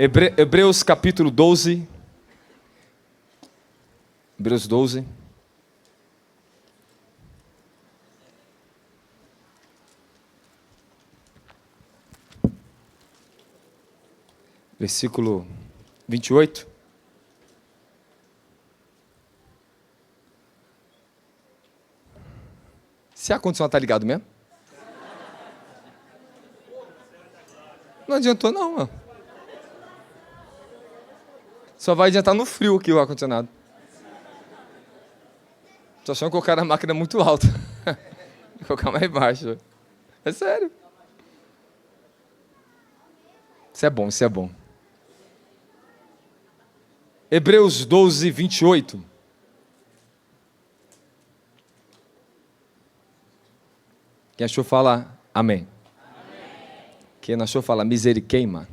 Hebreus capítulo 12. Hebreus 12. Versículo 28. Se a condição está ligado mesmo? Não adiantou não, mano. Só vai adiantar no frio aqui o ar-condicionado. Tô achando que colocar a máquina muito alta. Vou colocar mais baixo. É sério. Isso é bom, isso é bom. Hebreus 12, 28. Quem achou fala amém. Quem não achou fala misericórdia.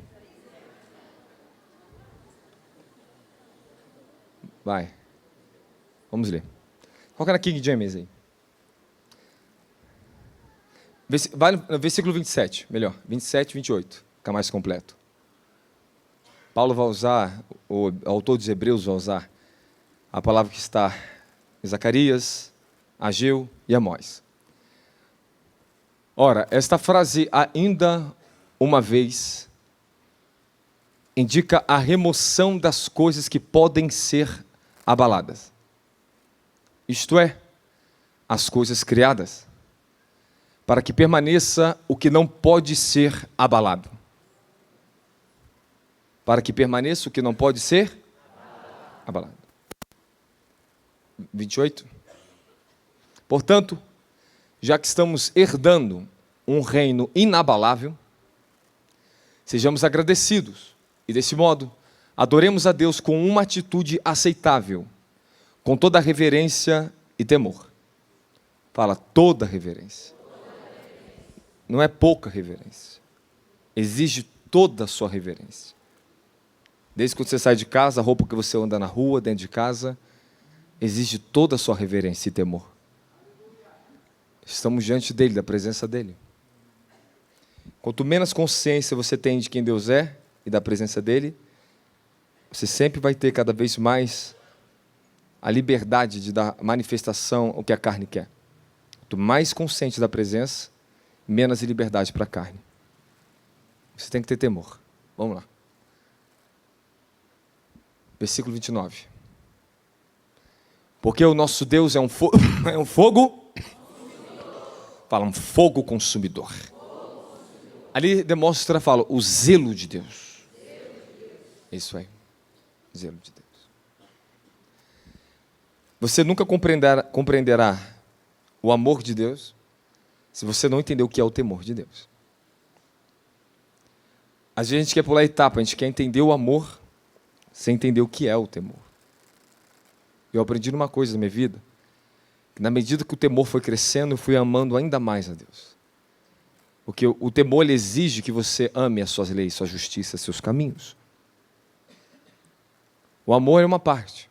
Vai. Vamos ler. Coloca na King James aí. Vai no versículo 27, melhor. 27 e 28. Fica mais completo. Paulo vai usar, o autor dos Hebreus vai usar a palavra que está em Zacarias, Ageu e Amós. Ora, esta frase, ainda uma vez, indica a remoção das coisas que podem ser abaladas. Isto é, as coisas criadas, para que permaneça o que não pode ser abalado. Para que permaneça o que não pode ser abalado. 28. Portanto, já que estamos herdando um reino inabalável, sejamos agradecidos e, desse modo, adoremos a Deus com uma atitude aceitável, com toda reverência e temor. Fala, toda reverência. Não é pouca reverência. Exige toda a sua reverência. Desde que você sai de casa, a roupa que você anda na rua, dentro de casa, exige toda a sua reverência e temor. Estamos diante dele, da presença dele. Quanto menos consciência você tem de quem Deus é e da presença dele, você sempre vai ter cada vez mais a liberdade de dar manifestação ao que a carne quer. Quanto mais consciente da presença, menos liberdade para a carne. Você tem que ter temor. Vamos lá. Versículo 29. Porque o nosso Deus é um fogo, fala, um fogo consumidor. Ali demonstra, fala, o zelo de Deus. Isso aí, zelo de Deus. Você nunca compreenderá o amor de Deus se você não entender o que é o temor de Deus. Às vezes a gente quer pular a etapa, a gente quer entender o amor sem entender o que é o temor. Eu aprendi uma coisa na minha vida, que na medida que o temor foi crescendo, eu fui amando ainda mais a Deus. Porque o temor ele exige que você ame as suas leis, sua justiça, seus caminhos. O amor é uma parte.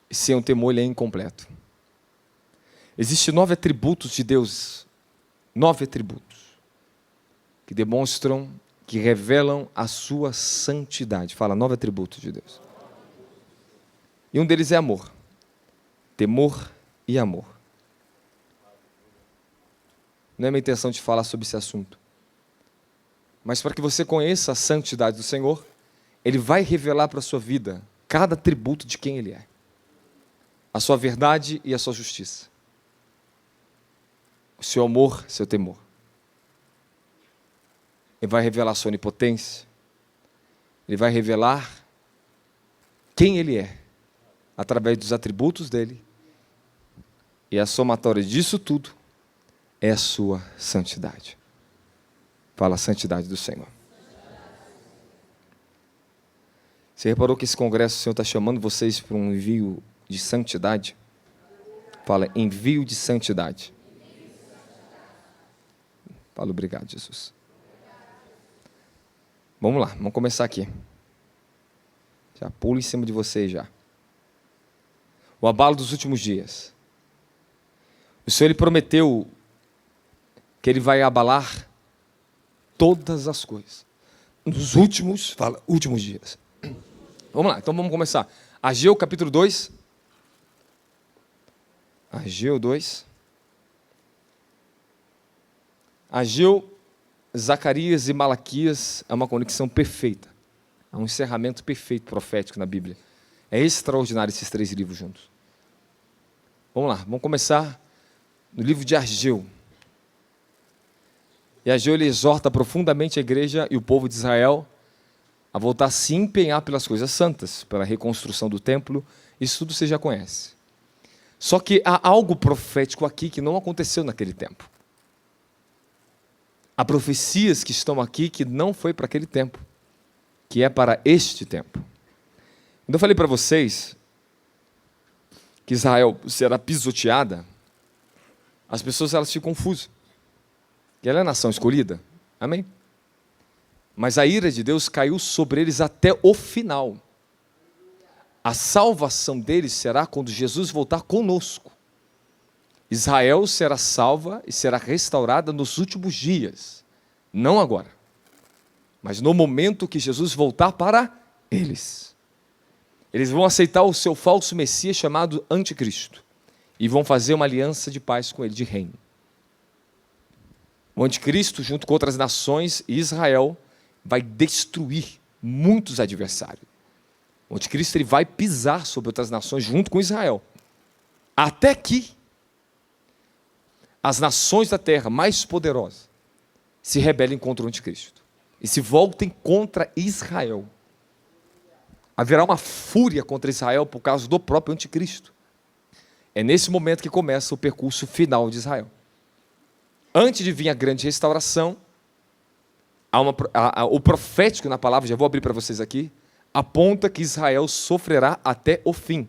E sem o temor ele é incompleto. Existem 9 atributos de Deus, 9 atributos, que demonstram, que revelam a sua santidade. Fala, 9 atributos de Deus. E um deles é amor. Temor e amor. Não é minha intenção de falar sobre esse assunto. Mas para que você conheça a santidade do Senhor, Ele vai revelar para a sua vida cada atributo de quem Ele é. A sua verdade e a sua justiça. O seu amor, seu temor. Ele vai revelar a sua onipotência. Ele vai revelar quem Ele é, através dos atributos dEle. E a somatória disso tudo é a sua santidade. Fala a santidade do Senhor. Você reparou que esse congresso, o Senhor está chamando vocês para um envio de santidade? Fala, envio de santidade. Fala, obrigado, Jesus. Vamos lá, vamos começar aqui. Já pulo em cima de vocês já. O abalo dos últimos dias. O Senhor Ele prometeu que Ele vai abalar todas as coisas. nos últimos dias. Vamos lá, então vamos começar. Ageu capítulo 2. Ageu 2. Ageu, Zacarias e Malaquias é uma conexão perfeita. É um encerramento perfeito profético na Bíblia. É extraordinário esses 3 livros juntos. Vamos lá, vamos começar no livro de Ageu. E Ageu ele exorta profundamente a igreja e o povo de Israel a voltar a se empenhar pelas coisas santas, pela reconstrução do templo. Isso tudo você já conhece. Só que há algo profético aqui que não aconteceu naquele tempo. Há profecias que estão aqui que não foi para aquele tempo, que é para este tempo. Então eu falei para vocês que Israel será pisoteada, as pessoas elas ficam confusas. Que ela é a nação escolhida. Amém? Mas a ira de Deus caiu sobre eles até o final. A salvação deles será quando Jesus voltar conosco. Israel será salva e será restaurada nos últimos dias. Não agora. Mas no momento que Jesus voltar para eles. Eles vão aceitar o seu falso Messias chamado Anticristo. E vão fazer uma aliança de paz com ele, de reino. O Anticristo, junto com outras nações e Israel, vai destruir muitos adversários. O Anticristo ele vai pisar sobre outras nações junto com Israel. Até que as nações da terra mais poderosas se rebelem contra o Anticristo. E se voltem contra Israel. Haverá uma fúria contra Israel por causa do próprio Anticristo. É nesse momento que começa o percurso final de Israel. Antes de vir a grande restauração, o profético na palavra, já vou abrir para vocês aqui, aponta que Israel sofrerá até o fim.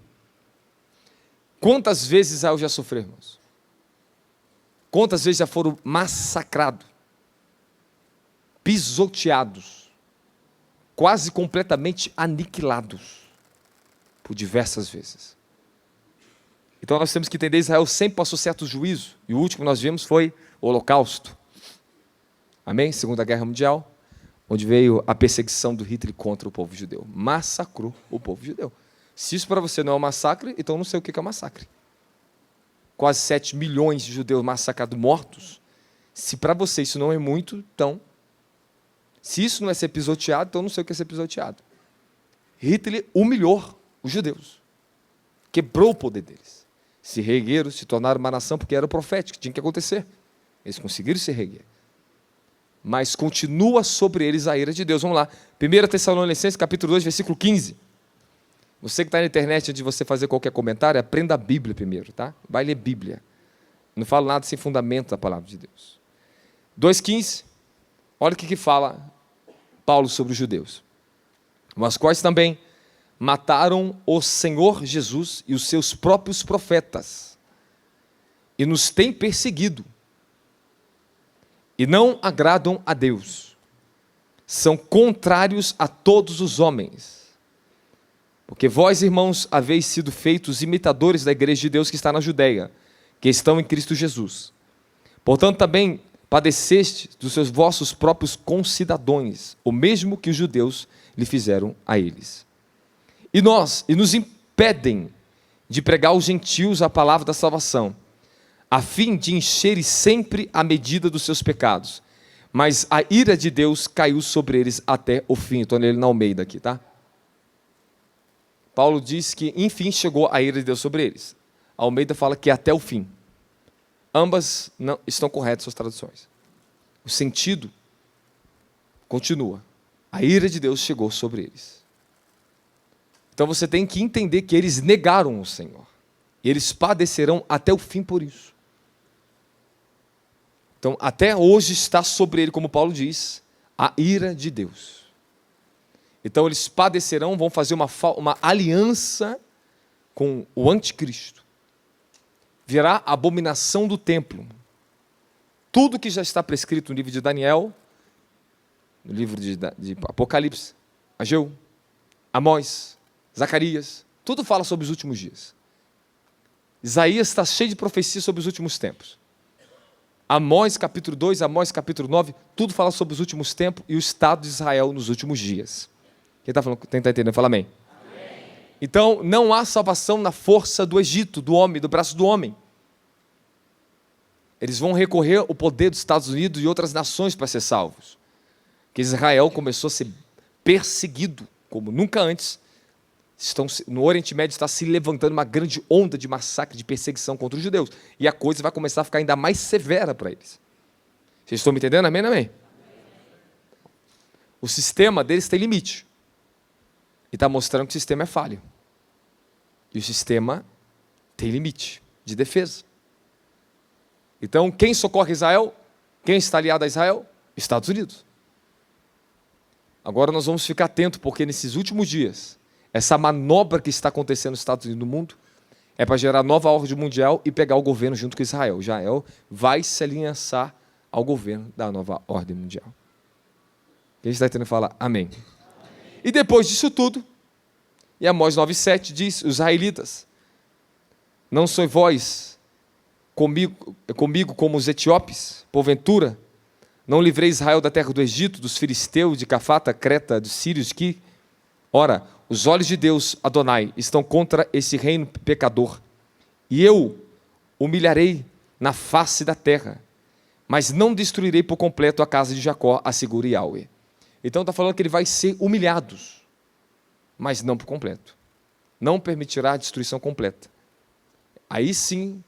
Quantas vezes Israel já sofreu, irmãos? Quantas vezes já foram massacrados, pisoteados, quase completamente aniquilados, por diversas vezes. Então nós temos que entender, Israel sempre passou certo juízo, e o último que nós vimos foi o Holocausto. Amém? Segunda Guerra Mundial, onde veio a perseguição do Hitler contra o povo judeu. Massacrou o povo judeu. Se isso para você não é um massacre, então eu não sei o que é um massacre. Quase 7 milhões de judeus massacrados, mortos. Se para você isso não é muito, então... Se isso não é ser pisoteado, então eu não sei o que é ser pisoteado. Hitler humilhou os judeus. Quebrou o poder deles. Se reergueram, se tornaram uma nação, porque era profético, tinha que acontecer. Eles conseguiram se reerguer. Mas continua sobre eles a ira de Deus. Vamos lá. 1 Tessalonicenses, capítulo 2, versículo 15. Você que está na internet, antes de você fazer qualquer comentário, aprenda a Bíblia primeiro, tá? Vai ler Bíblia. Não falo nada sem fundamento da palavra de Deus. 2,15. Olha o que fala Paulo sobre os judeus. Os quais também mataram o Senhor Jesus e os seus próprios profetas. E nos têm perseguido. E não agradam a Deus. São contrários a todos os homens. Porque vós, irmãos, haveis sido feitos imitadores da igreja de Deus que está na Judeia, que estão em Cristo Jesus. Portanto, também padeceste dos seus vossos próprios concidadãos, o mesmo que os judeus lhe fizeram a eles. E nos impedem de pregar aos gentios a palavra da salvação, a fim de encherem sempre a medida dos seus pecados. Mas a ira de Deus caiu sobre eles até o fim. Estou nele na Almeida aqui, tá? Paulo diz que, enfim, chegou a ira de Deus sobre eles. A Almeida fala que até o fim. Ambas não estão corretas as traduções. O sentido continua. A ira de Deus chegou sobre eles. Então você tem que entender que eles negaram o Senhor. E eles padecerão até o fim por isso. Então, até hoje está sobre ele, como Paulo diz, a ira de Deus. Então, eles padecerão, vão fazer uma aliança com o anticristo. Virá a abominação do templo. Tudo que já está prescrito no livro de Daniel, no livro de Apocalipse, Ageu, Amós, Zacarias, tudo fala sobre os últimos dias. Isaías está cheio de profecias sobre os últimos tempos. Amós capítulo 2, Amós capítulo 9, tudo fala sobre os últimos tempos e o Estado de Israel nos últimos dias. Quem está entendendo? Fala amém. Amém. Então, não há salvação na força do Egito, do homem, do braço do homem. Eles vão recorrer ao poder dos Estados Unidos e outras nações para ser salvos. Porque Israel começou a ser perseguido como nunca antes. No Oriente Médio está se levantando uma grande onda de massacre, de perseguição contra os judeus. E a coisa vai começar a ficar ainda mais severa para eles. Vocês estão me entendendo? Amém, amém? O sistema deles tem limite. E está mostrando que o sistema é falho. E o sistema tem limite de defesa. Então, quem socorre Israel? Quem está aliado a Israel? Estados Unidos. Agora nós vamos ficar atentos, porque nesses últimos dias, essa manobra que está acontecendo nos Estados Unidos e no mundo é para gerar nova ordem mundial e pegar o governo junto com Israel. Israel vai se aliançar ao governo da nova ordem mundial. Quem está tentando falar? Amém. E depois disso tudo, e Amós 9,7 diz, os israelitas, não sois vós comigo como os etíopes, porventura, não livrei Israel da terra do Egito, dos filisteus, de Cafata, Creta, dos sírios, que, ora, os olhos de Deus, Adonai, estão contra esse reino pecador, e eu humilharei na face da terra, mas não destruirei por completo a casa de Jacó, assegura Yahweh. Então está falando que ele vai ser humilhado, mas não por completo. Não permitirá a destruição completa. Aí sim,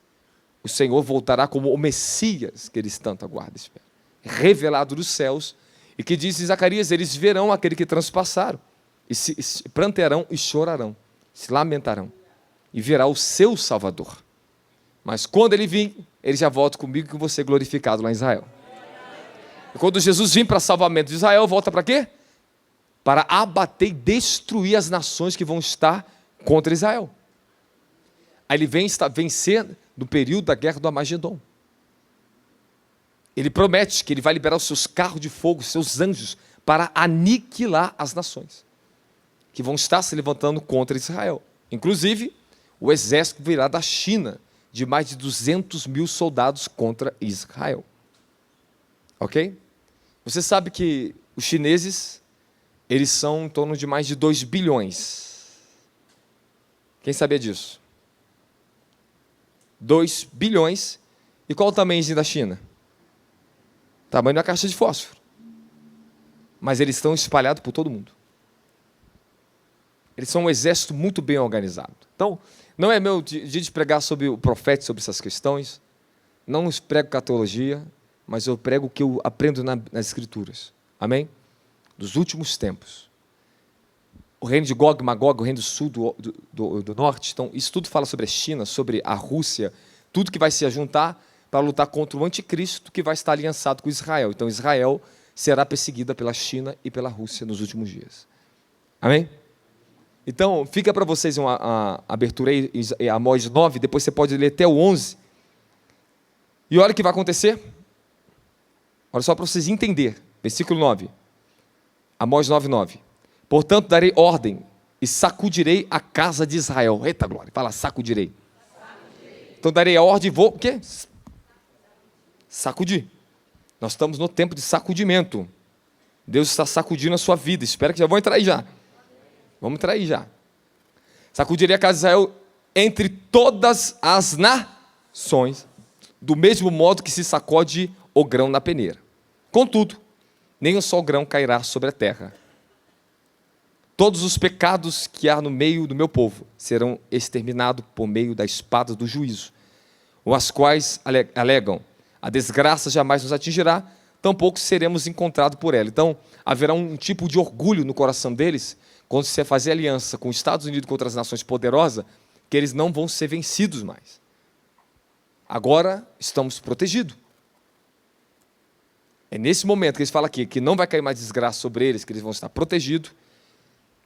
o Senhor voltará como o Messias que eles tanto aguardam e esperam. Revelado dos céus, e que diz em Zacarias, eles verão aquele que transpassaram, e se prantearão e chorarão, se lamentarão, e verá o seu Salvador. Mas quando ele vir, ele já volta comigo e com você glorificado lá em Israel. E quando Jesus vir para salvamento de Israel, volta para quê? Para abater e destruir as nações que vão estar contra Israel. Aí ele vem vencer no período da guerra do Armagedon. Ele promete que ele vai liberar os seus carros de fogo, os seus anjos, para aniquilar as nações que vão estar se levantando contra Israel. Inclusive, o exército virá da China, de mais de 200 mil soldados contra Israel. Ok? Você sabe que os chineses, eles são em torno de mais de 2 bilhões. Quem sabia disso? 2 bilhões. E qual o tamanhozinho da China? Tamanho da caixa de fósforo. Mas eles estão espalhados por todo mundo. Eles são um exército muito bem organizado. Então, não é meu dia de pregar sobre o profeta, sobre essas questões. Não prego com a teologia, mas eu prego o que eu aprendo nas Escrituras. Amém? Dos últimos tempos. O reino de Gog e Magog, o reino do sul, do norte. Então, isso tudo fala sobre a China, sobre a Rússia, tudo que vai se juntar para lutar contra o anticristo que vai estar aliançado com Israel. Então, Israel será perseguida pela China e pela Rússia nos últimos dias. Amém? Então, fica para vocês uma abertura aí, Amós 9, depois você pode ler até o 11. E olha o que vai acontecer. Olha só para vocês entenderem. Versículo 9. Amós 9, 9. Portanto, darei ordem e sacudirei a casa de Israel. Eita glória, fala sacudirei. Então, darei a ordem e vou, o quê? Sacudir. Nós estamos no tempo de sacudimento. Deus está sacudindo a sua vida. Espero que já vão entrar aí já. Vamos entrar aí já. Sacudirei a casa de Israel entre todas as nações, do mesmo modo que se sacode o grão na peneira. Contudo, nem um só grão cairá sobre a terra. Todos os pecados que há no meio do meu povo serão exterminados por meio da espada do juízo, as quais alegam, a desgraça jamais nos atingirá, tampouco seremos encontrados por ela. Então, haverá um tipo de orgulho no coração deles, quando você fazer aliança com os Estados Unidos contra as nações poderosas, que eles não vão ser vencidos mais. Agora estamos protegidos. É nesse momento que eles falam aqui, que não vai cair mais desgraça sobre eles, que eles vão estar protegidos,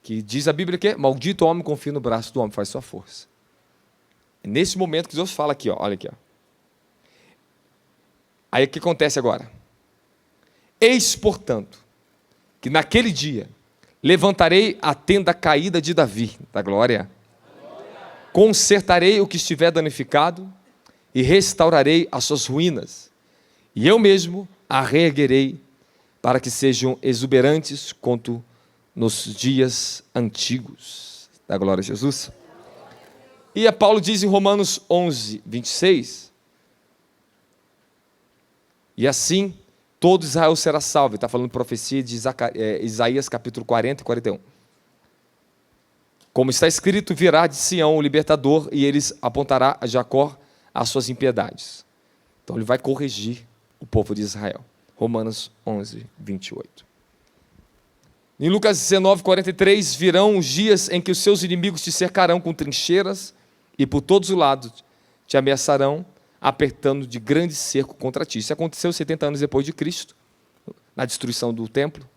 que diz a Bíblia que maldito homem confia no braço do homem, faz sua força. É nesse momento que Deus fala aqui, ó, olha aqui. Ó. Aí o que acontece agora? Eis, portanto, que naquele dia levantarei a tenda caída de Davi, da glória, consertarei o que estiver danificado e restaurarei as suas ruínas, e eu mesmo a reerguerei, para que sejam exuberantes quanto nos dias antigos. Dá glória a Jesus. E a Paulo diz em Romanos 11, 26, e assim todo Israel será salvo. Ele está falando profecia de Isaías capítulo 40 e 41. Como está escrito, virá de Sião o libertador, e eles apontará a Jacó as suas impiedades. Então ele vai corrigir o povo de Israel. Romanos 11, 28. Em Lucas 19, 43, virão os dias em que os seus inimigos te cercarão com trincheiras e por todos os lados te ameaçarão, apertando de grande cerco contra ti. Isso aconteceu 70 anos depois de Cristo, na destruição do templo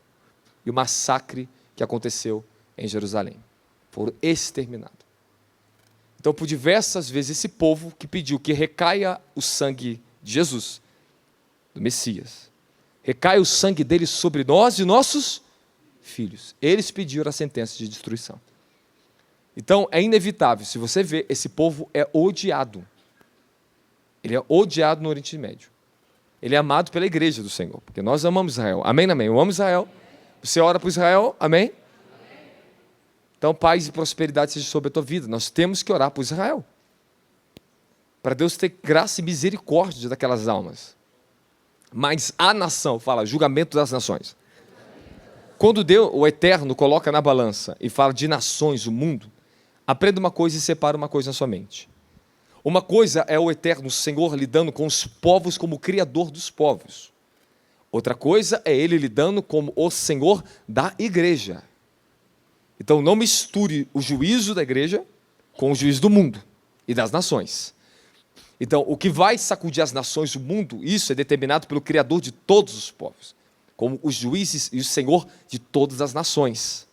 e o massacre que aconteceu em Jerusalém. Foram exterminados. Então, por diversas vezes, esse povo que pediu que recaia o sangue de Jesus, do Messias, recaia o sangue dele sobre nós e nossos filhos. Eles pediram a sentença de destruição. Então, é inevitável, se você vê, esse povo é odiado. Ele é odiado no Oriente Médio. Ele é amado pela igreja do Senhor, porque nós amamos Israel. Amém, amém? Eu amo Israel. Você ora por Israel, amém? Então, paz e prosperidade seja sobre a tua vida. Nós temos que orar por Israel, para Deus ter graça e misericórdia daquelas almas. Mas a nação, fala, julgamento das nações. Quando Deus, o Eterno, coloca na balança e fala de nações, o mundo, aprenda uma coisa e separa uma coisa na sua mente. Uma coisa é o Eterno, o Senhor, lidando com os povos como o Criador dos povos. Outra coisa é Ele lidando como o Senhor da igreja. Então não misture o juízo da igreja com o juízo do mundo e das nações. Então o que vai sacudir as nações, o mundo, isso é determinado pelo Criador de todos os povos, como os juízes e o Senhor de todas as nações.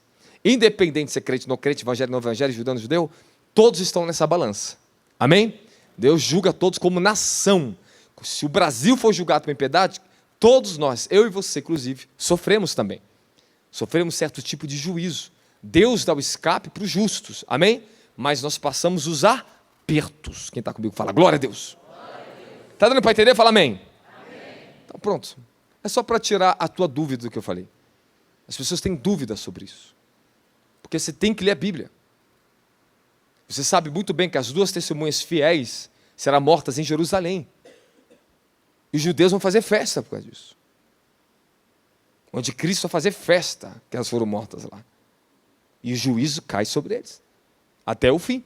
Independente de ser crente, não crente, evangelho, não evangelho, judeu, não judeu, todos estão nessa balança. Amém? Deus julga todos como nação. Se o Brasil for julgado com impiedade, todos nós, eu e você, inclusive, sofremos também. Sofremos certo tipo de juízo. Deus dá o escape para os justos. Amém? Mas nós passamos os apertos. Quem está comigo fala, glória a Deus. Está dando para entender? Fala amém. Amém. Então pronto. É só para tirar a tua dúvida do que eu falei. As pessoas têm dúvidas sobre isso. Porque você tem que ler a Bíblia. Você sabe muito bem que as duas testemunhas fiéis serão mortas em Jerusalém. E os judeus vão fazer festa por causa disso. Onde Cristo vai fazer festa que elas foram mortas lá. E o juízo cai sobre eles. Até o fim.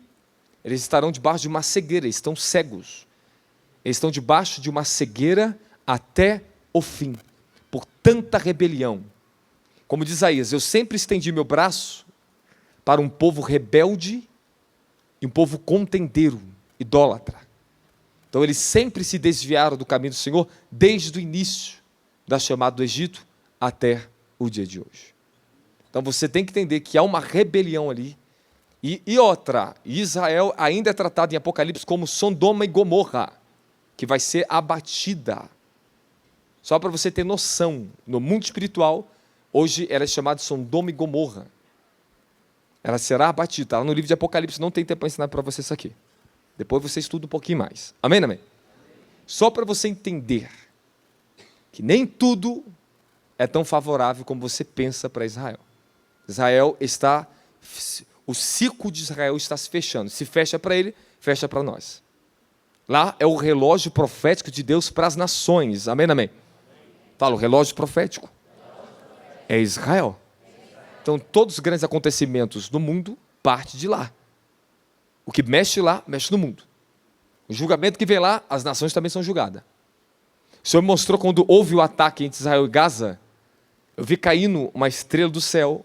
Eles estarão debaixo de uma cegueira, eles estão cegos. Eles estão debaixo de uma cegueira até o fim. Por tanta rebelião. Como diz Isaías, eu sempre estendi meu braço para um povo rebelde e um povo contendeiro, idólatra. Então eles sempre se desviaram do caminho do Senhor desde o início da chamada do Egito até o dia de hoje. Então você tem que entender que há uma rebelião ali. E outra, Israel ainda é tratado em Apocalipse como Sodoma e Gomorra, que vai ser abatida. Só para você ter noção, no mundo espiritual, hoje ela é chamada de Sodoma e Gomorra. Ela será abatida. Está lá no livro de Apocalipse, não tem tempo para ensinar para você isso aqui. Depois você estuda um pouquinho mais. Amém, amém? Só para você entender que nem tudo é tão favorável como você pensa para Israel. O ciclo de Israel está se fechando. Se fecha para ele, fecha para nós. Lá é o relógio profético de Deus para as nações. Amém, amém? Fala, o relógio profético é Israel. Então, todos os grandes acontecimentos do mundo partem de lá. O que mexe lá, mexe no mundo. O julgamento que vem lá, as nações também são julgadas. O Senhor me mostrou quando houve o ataque entre Israel e Gaza, eu vi caindo uma estrela do céu,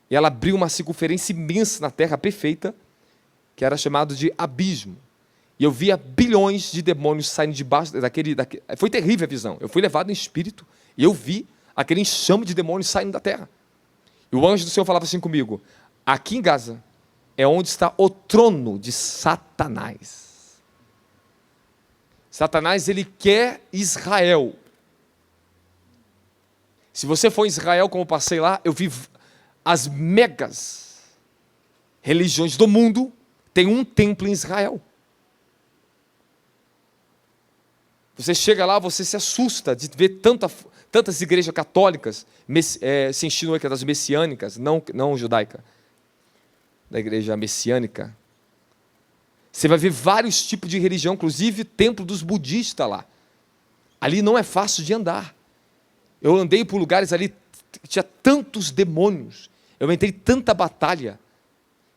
e ela abriu uma circunferência imensa na terra perfeita, que era chamado de abismo. E eu via bilhões de demônios saindo debaixo daquele... Foi terrível a visão. Eu fui levado em espírito, e eu vi aquele enxame de demônios saindo da terra. E o anjo do Senhor falava assim comigo, aqui em Gaza é onde está o trono de Satanás. Satanás, ele quer Israel. Se você for em Israel, como eu passei lá, eu vi as megas religiões do mundo, tem um templo em Israel. Você chega lá, você se assusta de ver tantas igrejas católicas se enchendo das messiânicas, não judaica, da igreja messiânica. Você vai ver vários tipos de religião, inclusive templo dos budistas lá. Ali não é fácil de andar. Eu andei por lugares ali que tinha tantos demônios. Eu entrei em tanta batalha.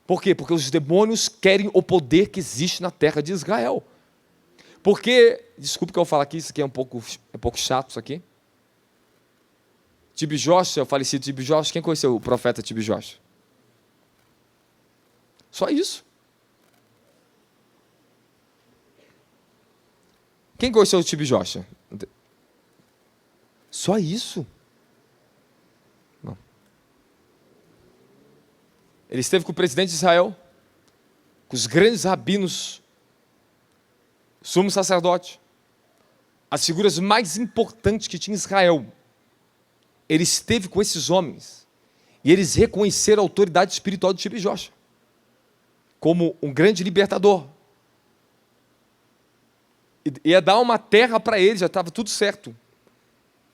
Por quê? Porque os demônios querem o poder que existe na terra de Israel. Porque, desculpe que eu vou falar aqui, isso aqui é um pouco chato, isso aqui. T.B. Joshua, o falecido T.B. Joshua, quem conheceu o profeta T.B. Joshua? Só isso. Quem conheceu o T.B. Joshua? Só isso. Não. Ele esteve com o presidente de Israel, com os grandes rabinos, o sumo sacerdote, as figuras mais importantes que tinha Israel. Ele esteve com esses homens e eles reconheceram a autoridade espiritual de T.B. Joshua como um grande libertador. Ia dar uma terra para ele, já estava tudo certo.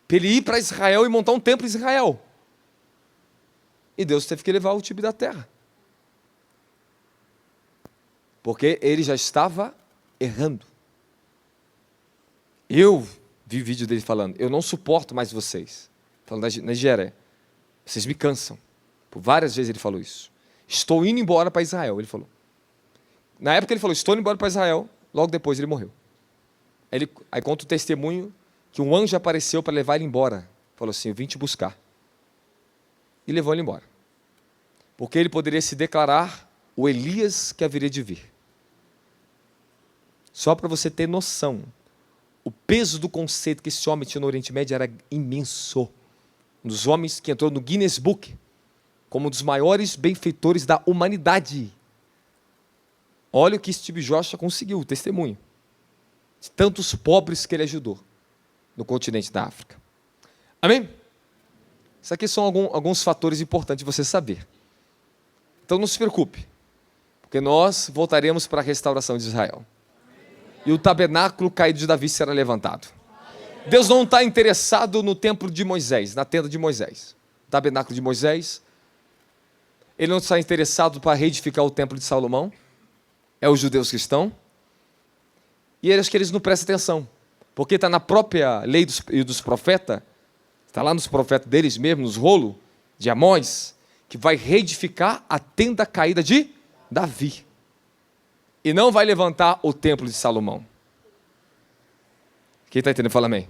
Para ele ir para Israel e montar um templo em Israel. E Deus teve que levar o T.B. da terra. Porque ele já estava errando. Eu vi vídeo dele falando, eu não suporto mais vocês. Falando na Nigéria. Vocês me cansam. Por várias vezes ele falou isso. Estou indo embora para Israel, ele falou. Na época ele falou, estou indo embora para Israel, logo depois ele morreu. Aí conta o testemunho que um anjo apareceu para levar ele embora. Falou assim, eu vim te buscar. E levou ele embora. Porque ele poderia se declarar o Elias que haveria de vir. Só para você ter noção, o peso do conceito que esse homem tinha no Oriente Médio era imenso. Um dos homens que entrou no Guinness Book como um dos maiores benfeitores da humanidade. Olha o que T.B. Joshua conseguiu, o testemunho. De tantos pobres que ele ajudou no continente da África. Amém? Isso aqui são alguns fatores importantes de você saber. Então não se preocupe, porque nós voltaremos para a restauração de Israel. E o tabernáculo caído de Davi será levantado. Deus não está interessado no templo de Moisés, na tenda de Moisés. O tabernáculo de Moisés. Ele não está interessado para reedificar o templo de Salomão. É os judeus que estão. E acho que eles não prestam atenção. Porque está na própria lei dos profetas, está lá nos profetas deles mesmos, nos rolos de Amós, que vai reedificar a tenda caída de Davi. E não vai levantar o templo de Salomão. Quem está entendendo? Fala amém.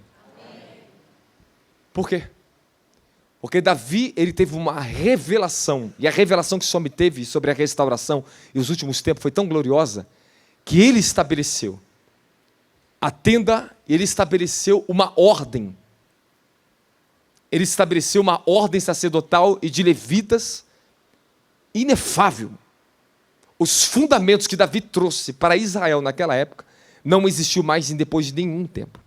Por quê? Porque Davi, ele teve uma revelação, e a revelação que esse homem teve sobre a restauração e os últimos tempos foi tão gloriosa, que ele estabeleceu a tenda, ele estabeleceu uma ordem. Ele estabeleceu uma ordem sacerdotal e de levitas inefável. Os fundamentos que Davi trouxe para Israel naquela época não existiu mais depois de nenhum tempo.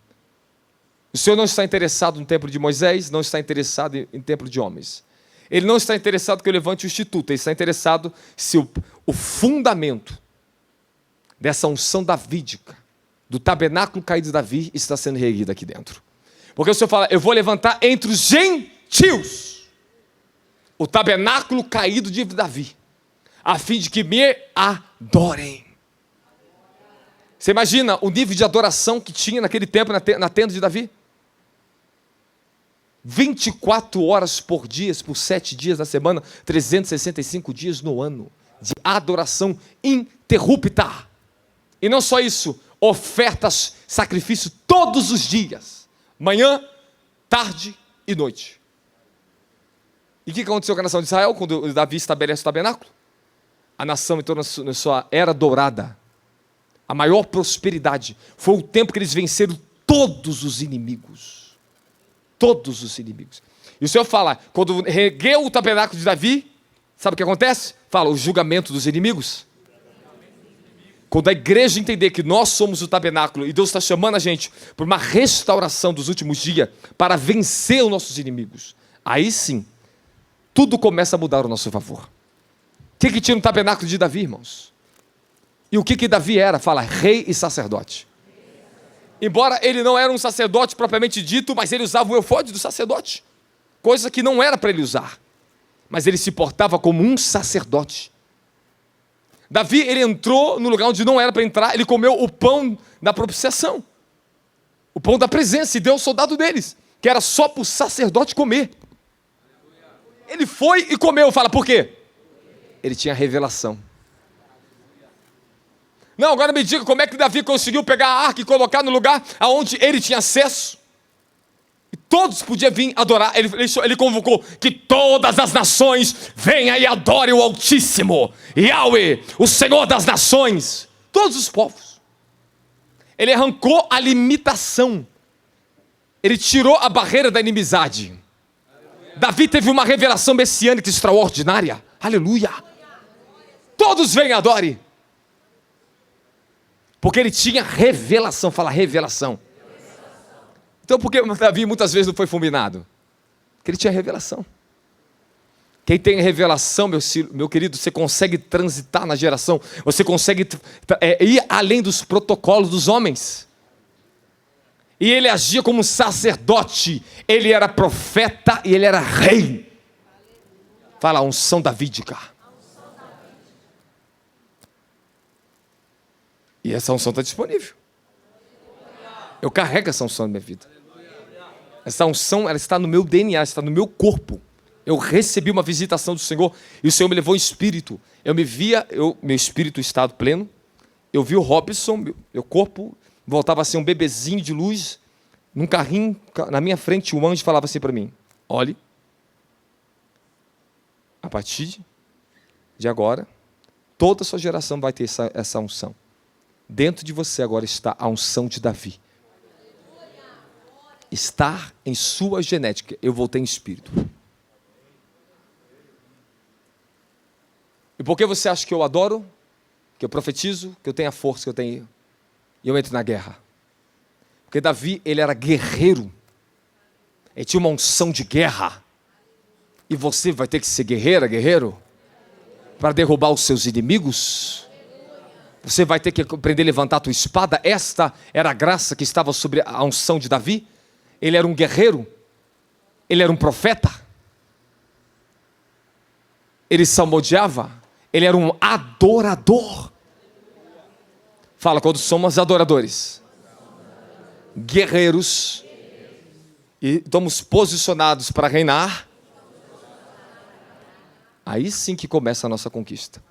O Senhor não está interessado no templo de Moisés, não está interessado em templo de homens. Ele não está interessado que eu levante o instituto, ele está interessado se o fundamento dessa unção davídica, do tabernáculo caído de Davi, está sendo reerguido aqui dentro. Porque o Senhor fala, eu vou levantar entre os gentios o tabernáculo caído de Davi, a fim de que me adorem. Você imagina o nível de adoração que tinha naquele tempo na tenda de Davi? 24 horas por dia, por 7 dias na semana, 365 dias no ano, de adoração ininterrupta. E não só isso, ofertas, sacrifício todos os dias, manhã, tarde e noite. E o que aconteceu com a nação de Israel quando Davi estabelece o tabernáculo? A nação entrou na sua era dourada, a maior prosperidade. Foi o tempo que eles venceram todos os inimigos. Todos os inimigos. E o Senhor fala, quando regueu o tabernáculo de Davi, sabe o que acontece? Fala, o julgamento dos inimigos. Quando a igreja entender que nós somos o tabernáculo e Deus está chamando a gente por uma restauração dos últimos dias para vencer os nossos inimigos, aí sim, tudo começa a mudar ao nosso favor. O que tinha no tabernáculo de Davi, irmãos? E o que Davi era? Fala, rei e sacerdote. Embora ele não era um sacerdote propriamente dito, mas ele usava o efode do sacerdote. Coisa que não era para ele usar. Mas ele se portava como um sacerdote. Davi, ele entrou no lugar onde não era para entrar, ele comeu o pão da propiciação. O pão da presença, e deu ao soldado deles, que era só para o sacerdote comer. Ele foi e comeu, fala, por quê? Ele tinha revelação. Não, agora me diga como é que Davi conseguiu pegar a arca e colocar no lugar aonde ele tinha acesso. E todos podiam vir adorar. Ele convocou que todas as nações venham e adorem o Altíssimo, Yahweh, o Senhor das nações. Todos os povos. Ele arrancou a limitação. Ele tirou a barreira da inimizade. Davi teve uma revelação messiânica extraordinária. Aleluia. Todos venham e adorem. Porque ele tinha revelação. Fala revelação. Então por que Davi muitas vezes não foi fulminado? Porque ele tinha revelação. Quem tem revelação, meu querido, você consegue transitar na geração. Você consegue ir além dos protocolos dos homens. E ele agia como um sacerdote. Ele era profeta e ele era rei. Fala, a unção davídica. E essa unção está disponível. Eu carrego essa unção na minha vida. Essa unção, ela está no meu DNA, está no meu corpo. Eu recebi uma visitação do Senhor e o Senhor me levou em espírito. Eu me via, meu espírito estado pleno. Eu vi o Robson, meu corpo voltava a ser um bebezinho de luz. Num carrinho, na minha frente, um anjo falava assim para mim: olhe, a partir de agora, toda a sua geração vai ter essa unção. Dentro de você agora está a unção de Davi. Está em sua genética. Eu voltei em espírito. E por que você acha que eu adoro? Que eu profetizo? Que eu tenho a força que eu tenho? E eu entro na guerra. Porque Davi, ele era guerreiro. Ele tinha uma unção de guerra. E você vai ter que ser guerreira, guerreiro? Para derrubar os seus inimigos? Você vai ter que aprender a levantar a tua espada. Esta era a graça que estava sobre a unção de Davi. Ele era um guerreiro. Ele era um profeta. Ele salmodiava. Ele era um adorador. Fala, quando somos adoradores, guerreiros, e estamos posicionados para reinar, aí sim que começa a nossa conquista.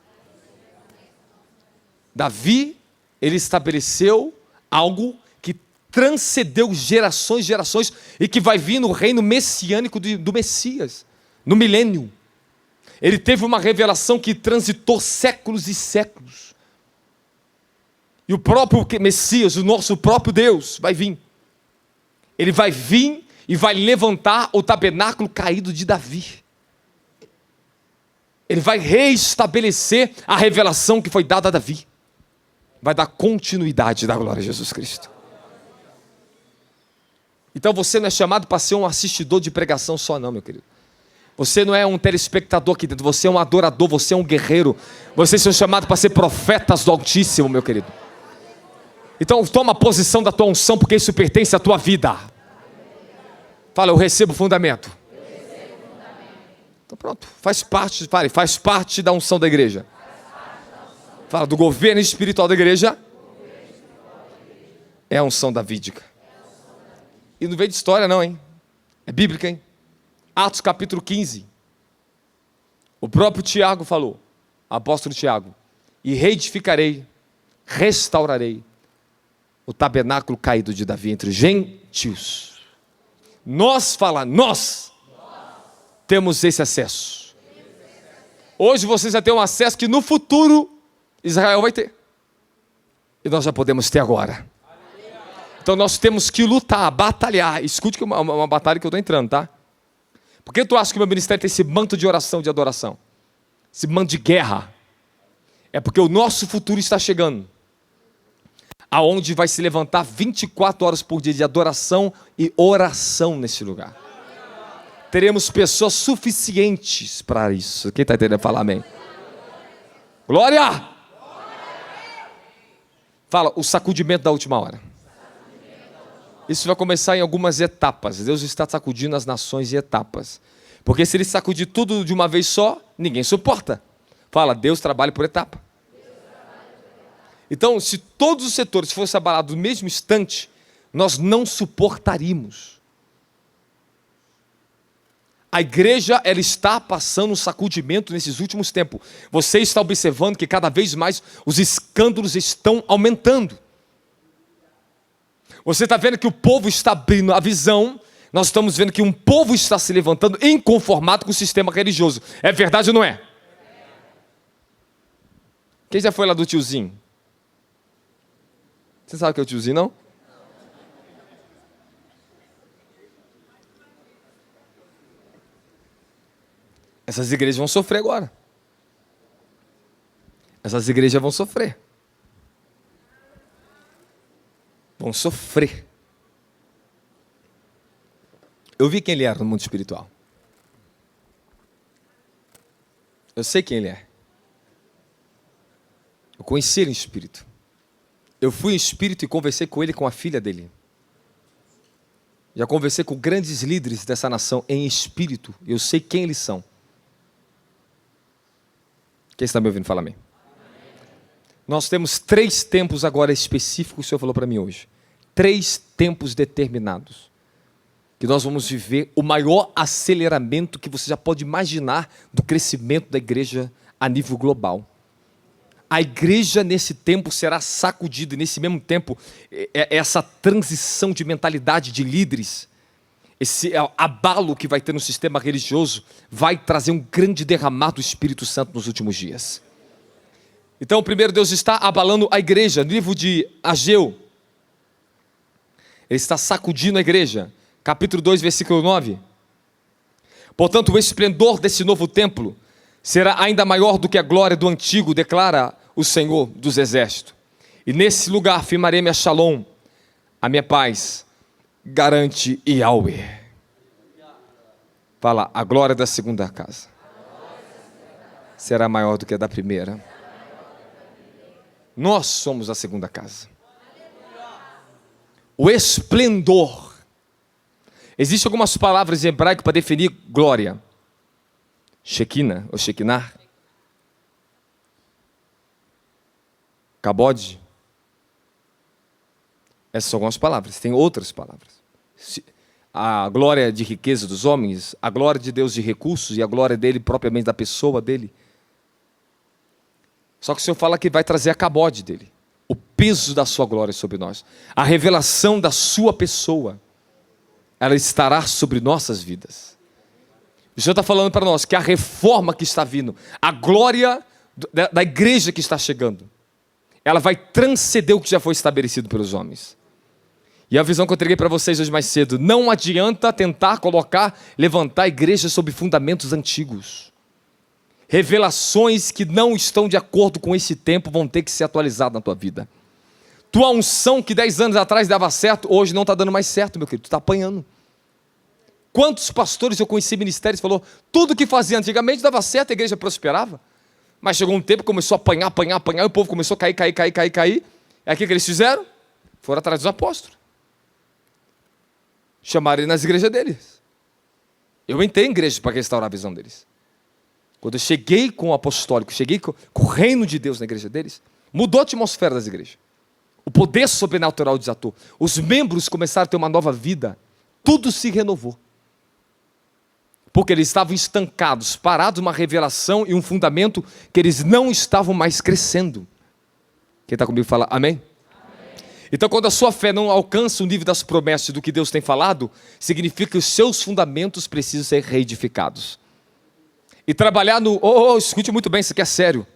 Davi, ele estabeleceu algo que transcendeu gerações, e que vai vir no reino messiânico do Messias, no milênio. Ele teve uma revelação que transitou séculos e séculos. E o próprio Messias, o nosso próprio Deus, vai vir. Ele vai vir e vai levantar o tabernáculo caído de Davi. Ele vai reestabelecer a revelação que foi dada a Davi. Vai dar continuidade da glória de Jesus Cristo. Então você não é chamado para ser um assistidor de pregação só não, meu querido. Você não é um telespectador aqui dentro, você é um adorador, você é um guerreiro. Vocês são chamados para ser profetas do Altíssimo, meu querido. Então toma a posição da tua unção, porque isso pertence à tua vida. Fala, eu recebo fundamento. Então pronto, faz parte da unção da igreja. Fala, do governo espiritual da igreja. É a unção davídica. E não veio de história não, hein? É bíblica, hein? Atos capítulo 15. O próprio Tiago falou, apóstolo Tiago: e reedificarei, restaurarei o tabernáculo caído de Davi entre os gentios. Nós temos esse acesso. Hoje vocês já têm um acesso que no futuro Israel vai ter. E nós já podemos ter agora. Então nós temos que lutar, batalhar. Escute que é uma batalha que eu estou entrando, tá? Por que tu acha que o meu ministério tem esse manto de oração, de adoração? Esse manto de guerra? É porque o nosso futuro está chegando. Aonde vai se levantar 24 horas por dia de adoração e oração nesse lugar. Teremos pessoas suficientes para isso. Quem está entendendo falar amém? Glória! Fala, o sacudimento da última hora. Isso vai começar em algumas etapas. Deus está sacudindo as nações em etapas. Porque se Ele sacudir tudo de uma vez só, ninguém suporta. Fala, Deus trabalha por etapa. Então, se todos os setores fossem abalados no mesmo instante, nós não suportaríamos. A igreja, ela está passando um sacudimento nesses últimos tempos. Você está observando que cada vez mais os escândalos estão aumentando. Você está vendo que o povo está abrindo a visão. Nós estamos vendo que um povo está se levantando inconformado com o sistema religioso. É verdade ou não é? Quem já foi lá do tiozinho? Você sabe o que é o tiozinho, não? Essas igrejas vão sofrer agora. Essas igrejas vão sofrer. Vão sofrer. Eu vi quem ele era no mundo espiritual. Eu sei quem ele é. Eu conheci ele em espírito. Eu fui em espírito e conversei com ele e com a filha dele. Já conversei com grandes líderes dessa nação em espírito. Eu sei quem eles são. Quem está me ouvindo, fala amém. Nós temos 3 tempos agora específicos, o Senhor falou para mim hoje. 3 tempos determinados. Que nós vamos viver o maior aceleramento que você já pode imaginar do crescimento da igreja a nível global. A igreja nesse tempo será sacudida, e nesse mesmo tempo, essa transição de mentalidade de líderes, esse abalo que vai ter no sistema religioso, vai trazer um grande derramar do Espírito Santo nos últimos dias. Então, primeiro, Deus está abalando a igreja. No livro de Ageu, Ele está sacudindo a igreja. Capítulo 2, versículo 9. Portanto, o esplendor desse novo templo será ainda maior do que a glória do antigo, declara o Senhor dos Exércitos. E nesse lugar firmarei minha shalom, a minha paz, garante Yahweh. Fala, a glória da segunda casa será maior do que a da primeira. Nós somos a segunda casa. O esplendor. Existem algumas palavras em hebraico para definir glória. Shekinah ou Shekinah. Kabod. Essas são algumas palavras. Tem outras palavras. A glória de riqueza dos homens, a glória de Deus de recursos e a glória dele propriamente da pessoa dele. Só que o Senhor fala que vai trazer a Kabod dele. O peso da sua glória sobre nós. A revelação da sua pessoa. Ela estará sobre nossas vidas. O Senhor está falando para nós que a reforma que está vindo, a glória da igreja que está chegando, ela vai transcender o que já foi estabelecido pelos homens. E a visão que eu entreguei para vocês hoje mais cedo, não adianta tentar levantar a igreja sob fundamentos antigos. Revelações que não estão de acordo com esse tempo vão ter que ser atualizadas na tua vida. Tua unção que 10 anos atrás dava certo, hoje não está dando mais certo, meu querido, tu está apanhando. Quantos pastores eu conheci ministérios falou, tudo que fazia antigamente dava certo, a igreja prosperava. Mas chegou um tempo, começou a apanhar, e o povo começou a cair. É aquilo que eles fizeram? Foram atrás dos apóstolos. Chamaram ele nas igrejas deles. Eu entrei em igreja para restaurar a visão deles. Quando eu cheguei com o apostólico, cheguei com o reino de Deus na igreja deles, mudou a atmosfera das igrejas. O poder sobrenatural desatou. Os membros começaram a ter uma nova vida. Tudo se renovou. Porque eles estavam estancados, parados numa revelação e um fundamento que eles não estavam mais crescendo. Quem está comigo fala amém? Então, quando a sua fé não alcança o nível das promessas do que Deus tem falado, significa que os seus fundamentos precisam ser reedificados. E trabalhar escute muito bem, isso aqui é sério.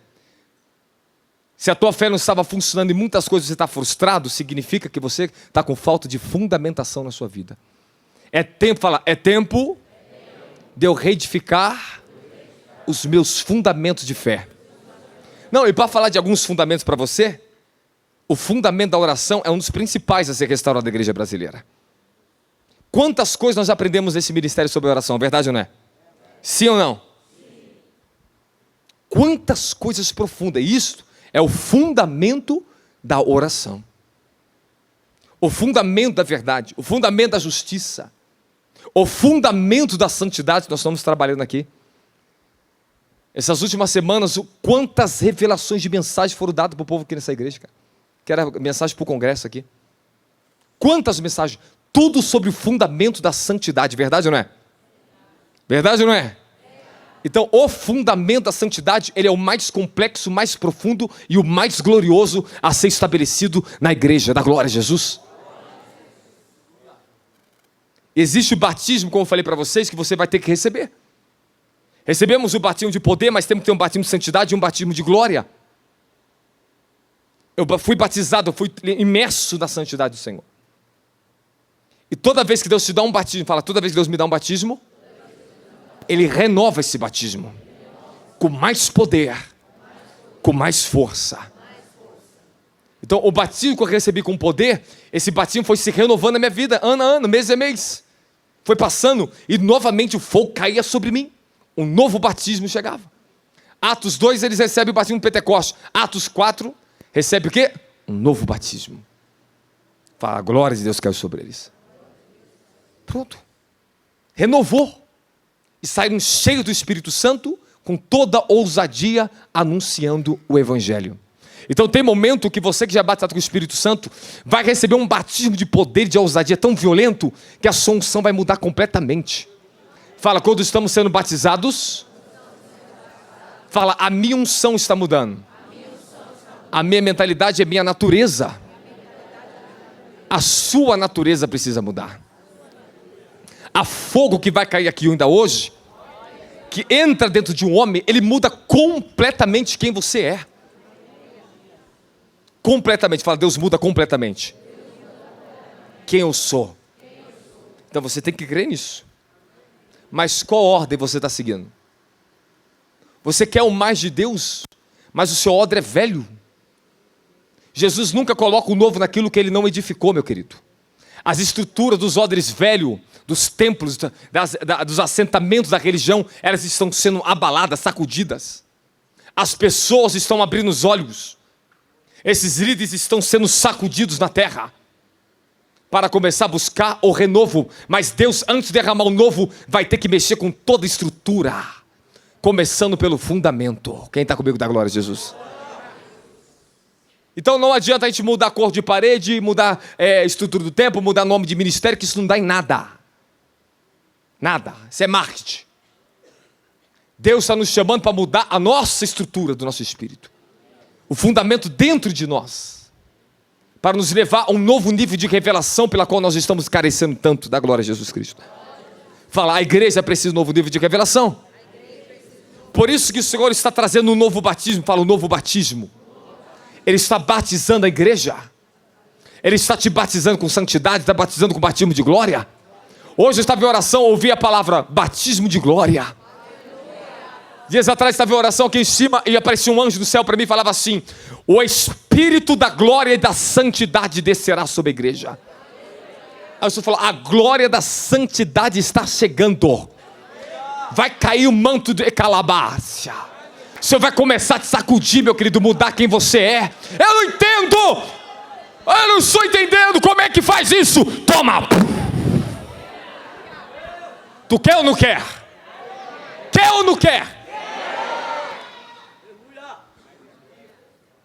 Se a tua fé não estava funcionando e muitas coisas você está frustrado, significa que você está com falta de fundamentação na sua vida. É tempo de eu reedificar os meus fundamentos de fé. Não, e para falar de alguns fundamentos para você, o fundamento da oração é um dos principais a ser restaurado da igreja brasileira. Quantas coisas nós aprendemos nesse ministério sobre oração, verdade ou não é? Sim ou não? Sim. Quantas coisas profundas, isso é o fundamento da oração. o fundamento da verdade, o fundamento da justiça, o fundamento da santidade que nós estamos trabalhando aqui. Essas últimas semanas, quantas revelações de mensagem foram dadas para o povo aqui nessa igreja, cara? Que era mensagem para o congresso aqui. Quantas mensagens? Tudo sobre o fundamento da santidade, verdade ou não é? Verdade ou não é? Então, o fundamento da santidade, ele é o mais complexo, mais profundo e o mais glorioso a ser estabelecido na igreja da glória a Jesus. Existe o batismo, como eu falei para vocês, que você vai ter que receber. Recebemos o batismo de poder, mas temos que ter um batismo de santidade e um batismo de glória. Eu fui batizado, eu fui imerso na santidade do Senhor. E toda vez que Deus te dá um batismo, fala, toda vez que Deus me dá um batismo, Ele renova esse batismo, com mais poder, com mais força. Então o batismo que eu recebi com poder, esse batismo foi se renovando na minha vida, ano a ano, mês a mês. Foi passando e novamente o fogo caía sobre mim. Um novo batismo chegava. Atos 2, eles recebem o batismo de Pentecostes. Atos 4, recebe o quê? Um novo batismo. Fala, a glória de Deus caiu sobre eles. Pronto. Renovou. E saíram cheios do Espírito Santo, com toda ousadia, anunciando o Evangelho. Então tem momento que você que já é batizado com o Espírito Santo, vai receber um batismo de poder, de ousadia tão violento, que a sua unção vai mudar completamente. Fala, quando estamos sendo batizados, fala, a minha unção está mudando. A minha mentalidade é minha natureza. A sua natureza precisa mudar. Há fogo que vai cair aqui ainda hoje, que entra dentro de um homem, ele muda completamente quem você é. Completamente, fala, Deus muda completamente quem eu sou. Então você tem que crer nisso. Mas qual ordem você está seguindo? Você quer o mais de Deus, mas o seu odre é velho. Jesus nunca coloca o novo naquilo que Ele não edificou, meu querido. As estruturas dos odres velhos, dos templos, dos assentamentos da religião, elas estão sendo abaladas, sacudidas. As pessoas estão abrindo os olhos. Esses líderes estão sendo sacudidos na terra, para começar a buscar o renovo. Mas Deus, antes de derramar o novo, vai ter que mexer com toda a estrutura, começando pelo fundamento. Quem está comigo dá glória a Jesus? Então não adianta a gente mudar a cor de parede, mudar a estrutura do templo, mudar nome de ministério, que isso não dá em nada. Nada, isso é marketing. Deus está nos chamando para mudar a nossa estrutura do nosso espírito. O fundamento dentro de nós. Para nos levar a um novo nível de revelação pela qual nós estamos carecendo tanto da glória de Jesus Cristo. Fala, a igreja precisa de um novo nível de revelação. Por isso que o Senhor está trazendo um novo batismo. Fala, um novo batismo. Ele está batizando a igreja. Ele está te batizando com santidade, está batizando com batismo de glória. Hoje eu estava em oração, ouvi a palavra batismo de glória. Dias atrás estava em oração aqui em cima e aparecia um anjo do céu para mim e falava assim: o Espírito da glória e da santidade descerá sobre a igreja. Aí o Senhor falou, a glória da santidade está chegando. Vai cair o manto de calabácia. O Senhor vai começar a te sacudir, meu querido, mudar quem você é. Eu não entendo. Eu não estou entendendo como é que faz isso. Toma. Tu quer ou não quer? Quer ou não quer?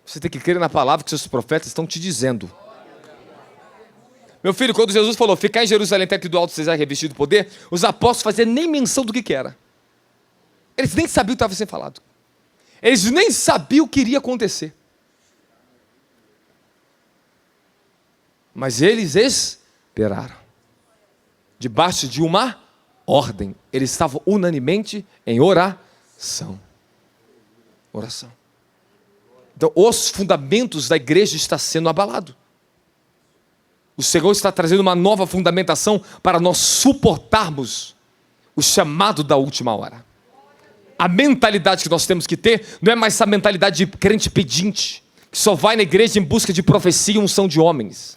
Você tem que crer na palavra que seus profetas estão te dizendo. Meu filho, quando Jesus falou, ficar em Jerusalém até que do alto seja revestido de poder, os apóstolos faziam nem menção do que era. Eles nem sabiam o que estava sendo falado. Eles nem sabiam o que iria acontecer. Mas eles esperaram. Debaixo de uma ordem. Eles estavam unanimemente em oração. Oração. Então, os fundamentos da igreja estão sendo abalados. O Senhor está trazendo uma nova fundamentação para nós suportarmos o chamado da última hora. A mentalidade que nós temos que ter não é mais essa mentalidade de crente pedinte, que só vai na igreja em busca de profecia e unção de homens.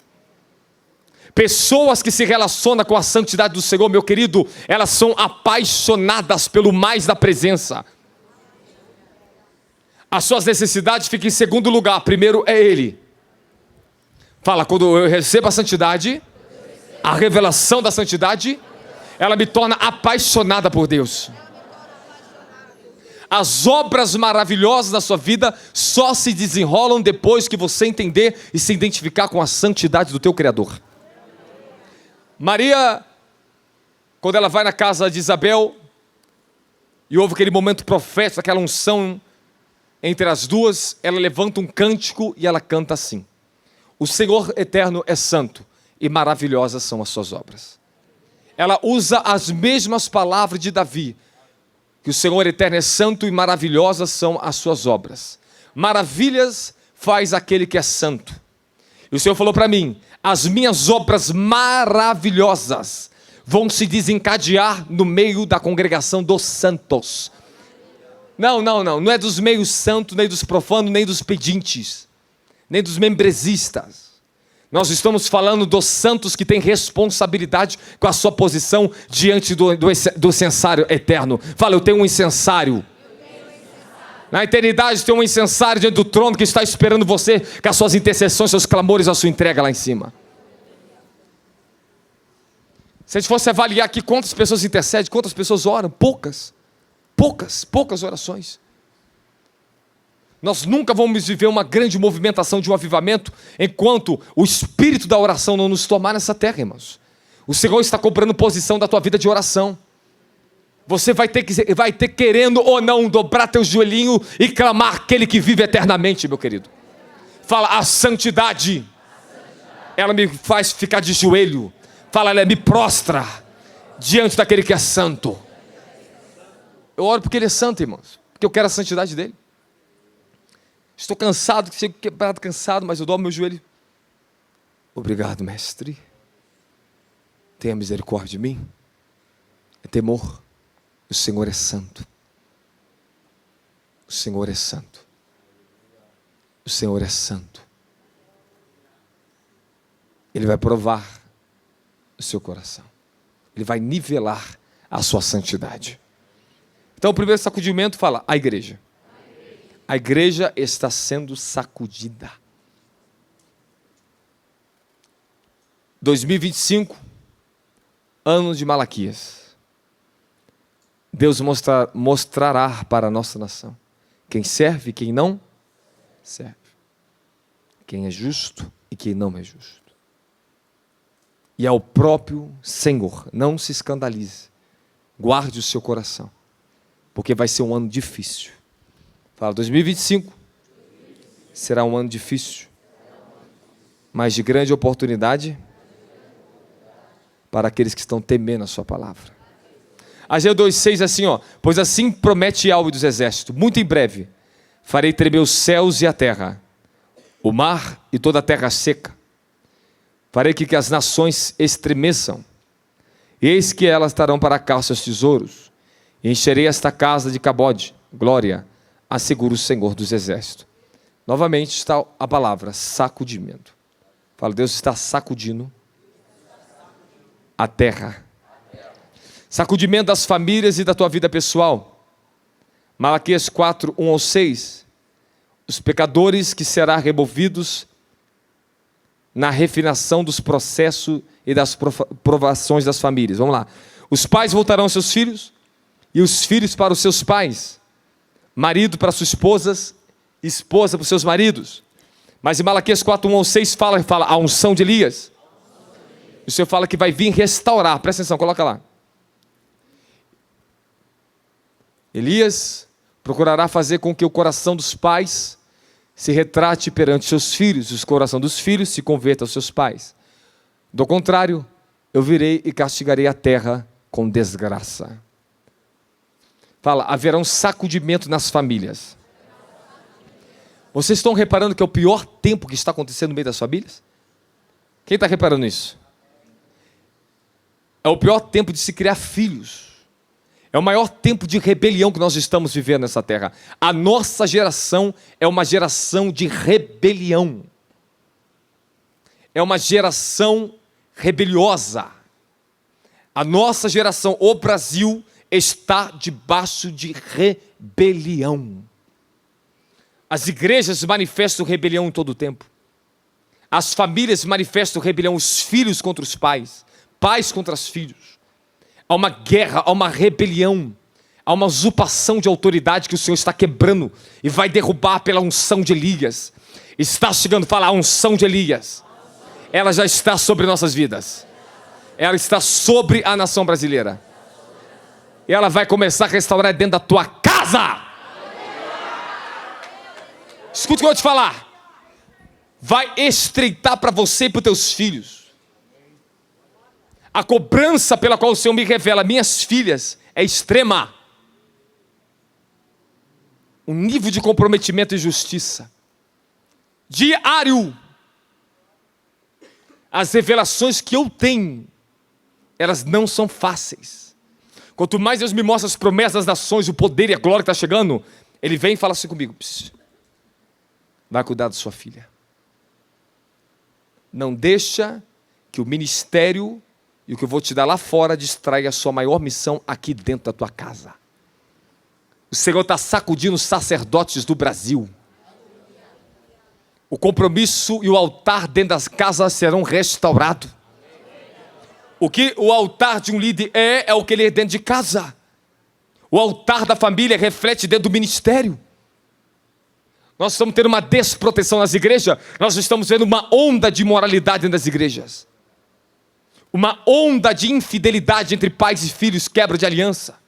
Pessoas que se relacionam com a santidade do Senhor, meu querido, elas são apaixonadas pelo mais da presença. As suas necessidades ficam em segundo lugar, primeiro é Ele. Fala, quando eu recebo a santidade, a revelação da santidade, ela me torna apaixonada por Deus. As obras maravilhosas da sua vida só se desenrolam depois que você entender e se identificar com a santidade do teu Criador. Maria, quando ela vai na casa de Isabel, e houve aquele momento profético, aquela unção entre as duas, ela levanta um cântico e ela canta assim: o Senhor eterno é santo e maravilhosas são as suas obras. Ela usa as mesmas palavras de Davi, que o Senhor eterno é santo e maravilhosas são as suas obras. Maravilhas faz aquele que é santo. E o Senhor falou para mim: as minhas obras maravilhosas vão se desencadear no meio da congregação dos santos. Não é dos meios santos, nem dos profanos, nem dos pedintes, nem dos membresistas. Nós estamos falando dos santos que têm responsabilidade com a sua posição diante do incensário eterno. Fala, eu tenho um incensário. Na eternidade tem um incensário diante do trono que está esperando você, com as suas intercessões, seus clamores, a sua entrega lá em cima. Se a gente fosse avaliar aqui quantas pessoas intercedem, quantas pessoas oram, poucas orações. Nós nunca vamos viver uma grande movimentação de um avivamento enquanto o espírito da oração não nos tomar nessa terra, irmãos. O Senhor está cobrando posição da tua vida de oração. Você vai ter, querendo ou não, dobrar teu joelhinho e clamar aquele que vive eternamente, meu querido. Fala, a santidade, ela me faz ficar de joelho. Fala, ela me prostra diante daquele que é santo. Eu oro porque ele é santo, irmãos, porque eu quero a santidade dele. Estou cansado, chego quebrado, cansado, mas eu dobro meu joelho. Obrigado, mestre. Tenha misericórdia de mim. É temor. O Senhor é santo. O Senhor é santo. O Senhor é santo. Ele vai provar o seu coração. Ele vai nivelar a sua santidade. Então o primeiro sacudimento fala, a igreja. A igreja está sendo sacudida. 2025, ano de Malaquias. Deus mostrará para a nossa nação quem serve e quem não serve. Quem é justo e quem não é justo. E é o próprio Senhor. Não se escandalize. Guarde o seu coração. Porque vai ser um ano difícil. Fala, 2025 será um ano difícil, mas de grande oportunidade para aqueles que estão temendo a sua palavra. Ageu 2,6 assim, pois assim promete Yahweh dos exércitos, muito em breve farei tremer os céus e a terra, o mar e toda a terra seca. Farei que as nações estremeçam, eis que elas estarão para cá os seus tesouros, e encherei esta casa de cabode, glória, assegura o Senhor dos exércitos. Novamente está a palavra sacudimento. Fala, Deus está sacudindo a terra. Sacudimento das famílias e da tua vida pessoal. Malaquias 4, 1 ao 6. Os pecadores que serão removidos na refinação dos processos e das provações das famílias. Vamos lá. Os pais voltarão aos seus filhos e os filhos para os seus pais. Marido para suas esposas, esposa para os seus maridos. Mas em Malaquias 4, 1 ao 6 fala a unção de Elias. O Senhor fala que vai vir restaurar, presta atenção, coloca lá. Elias procurará fazer com que o coração dos pais se retrate perante seus filhos, e o coração dos filhos se converta aos seus pais. Do contrário, eu virei e castigarei a terra com desgraça. Fala, haverá um sacudimento nas famílias. Vocês estão reparando que é o pior tempo que está acontecendo no meio das famílias? Quem está reparando isso? É o pior tempo de se criar filhos. É o maior tempo de rebelião que nós estamos vivendo nessa terra. A nossa geração é uma geração de rebelião. É uma geração rebeliosa. A nossa geração, o Brasil, está debaixo de rebelião. As igrejas manifestam rebelião em todo o tempo. As famílias manifestam rebelião, os filhos contra os pais, pais contra os filhos. Há uma guerra, há uma rebelião, há uma usurpação de autoridade que o Senhor está quebrando e vai derrubar pela unção de Elias. Está chegando, fala, a unção de Elias. Ela já está sobre nossas vidas. Ela está sobre a nação brasileira. E ela vai começar a restaurar dentro da tua casa. Escuta o que eu vou te falar. Vai estreitar para você e para os teus filhos. A cobrança pela qual o Senhor me revela minhas filhas é extrema. Um nível de comprometimento e justiça diário. As revelações que eu tenho, elas não são fáceis. Quanto mais Deus me mostra as promessas das nações, o poder e a glória que está chegando, Ele vem e fala assim comigo: vai cuidar da sua filha. Não deixa que o ministério e o que eu vou te dar lá fora distraia a sua maior missão aqui dentro da tua casa. O Senhor está sacudindo os sacerdotes do Brasil. O compromisso e o altar dentro das casas serão restaurados. O que o altar de um líder é o que ele é dentro de casa. O altar da família reflete dentro do ministério. Nós estamos tendo uma desproteção nas igrejas. Nós estamos vendo uma onda de imoralidade dentro das igrejas. Uma onda de infidelidade entre pais e filhos, quebra de aliança.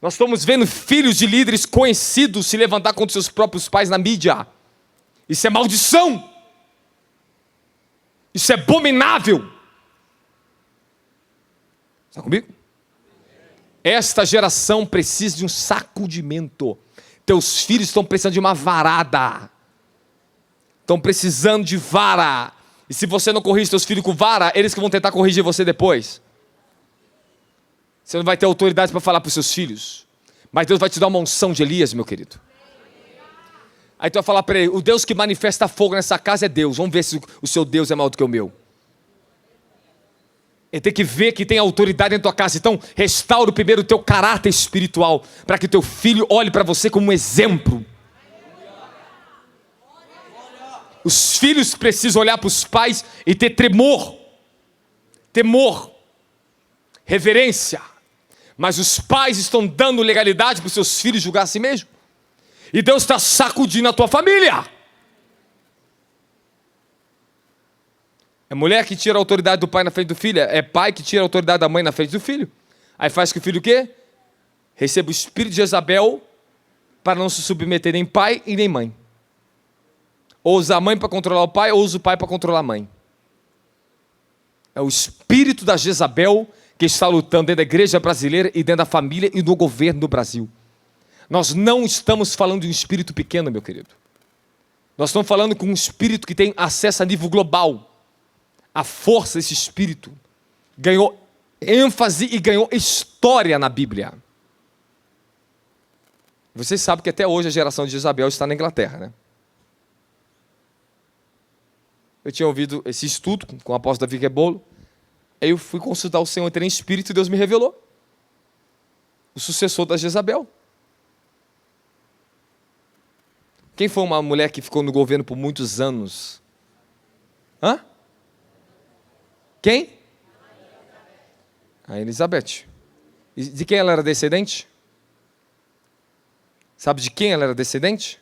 Nós estamos vendo filhos de líderes conhecidos se levantar contra seus próprios pais na mídia. Isso é maldição. Isso é abominável. Está comigo? Esta geração precisa de um sacudimento. Teus filhos estão precisando de uma varada. Estão precisando de vara. E se você não corrige seus filhos com vara, eles que vão tentar corrigir você depois. Você não vai ter autoridade para falar para os seus filhos. Mas Deus vai te dar uma unção de Elias, meu querido. Aí tu vai falar para ele: o Deus que manifesta fogo nessa casa é Deus. Vamos ver se o seu Deus é maior do que o meu. Ele tem que ver que tem autoridade em tua casa. Então restaura primeiro o teu caráter espiritual, para que teu filho olhe para você como um exemplo. Os filhos precisam olhar para os pais e ter tremor, temor, reverência. Mas os pais estão dando legalidade para os seus filhos julgar a si mesmo. E Deus está sacudindo a tua família. É mulher que tira a autoridade do pai na frente do filho. É pai que tira a autoridade da mãe na frente do filho. Aí faz que o filho o quê? Receba o espírito de Jezabel para não se submeter nem pai e nem mãe. Ou usa a mãe para controlar o pai, ou usa o pai para controlar a mãe. É o espírito da Jezabel que está lutando dentro da igreja brasileira e dentro da família e no governo do Brasil. Nós não estamos falando de um espírito pequeno, meu querido. Nós estamos falando com um espírito que tem acesso a nível global. A força desse espírito ganhou ênfase e ganhou história na Bíblia. Vocês sabem que até hoje a geração de Jezabel está na Inglaterra, né? Eu tinha ouvido esse estudo com o apóstolo Davi Rebolo. Aí eu fui consultar o Senhor, entrei em espírito e Deus me revelou o sucessor da Jezabel. Quem foi uma mulher que ficou no governo por muitos anos? Hã? Quem? A Elizabeth. E de quem ela era descendente? Sabe de quem ela era descendente?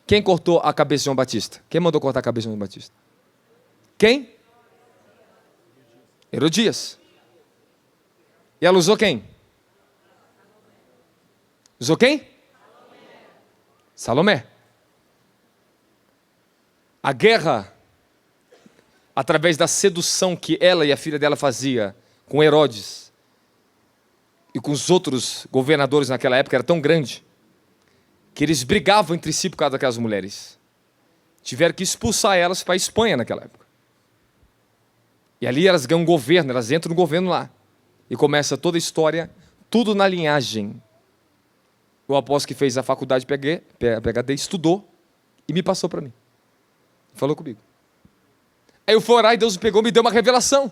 Quem cortou a cabeça de João Batista? Quem mandou cortar a cabeça de João Batista? Quem? Herodias. E ela usou quem? Usou quem? Salomé. A guerra, através da sedução que ela e a filha dela fazia com Herodes e com os outros governadores naquela época, era tão grande que eles brigavam entre si por causa daquelas mulheres. Tiveram que expulsar elas para a Espanha naquela época. E ali elas ganham um governo, elas entram no governo lá. E começa toda a história, tudo na linhagem. O apóstolo que fez a faculdade PhD estudou e me passou para mim. Falou comigo. Aí eu fui orar e Deus me pegou e me deu uma revelação.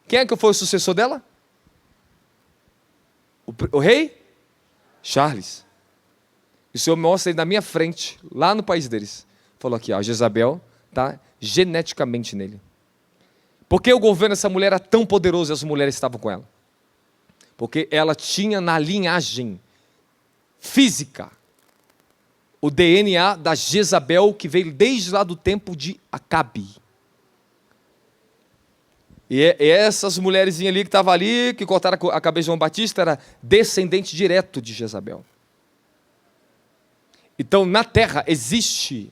Quem é que foi o sucessor dela? O rei? Charles. E o Senhor mostra ele na minha frente, lá no país deles. Falou aqui, ó, Jezabel está geneticamente nele. Por que o governo dessa mulher era tão poderoso e as mulheres estavam com ela? Porque ela tinha na linhagem física o DNA da Jezabel, que veio desde lá do tempo de Acabe. E essas mulheres ali que estavam ali, que cortaram a cabeça de João Batista, era descendente direto de Jezabel. Então, na terra, existe,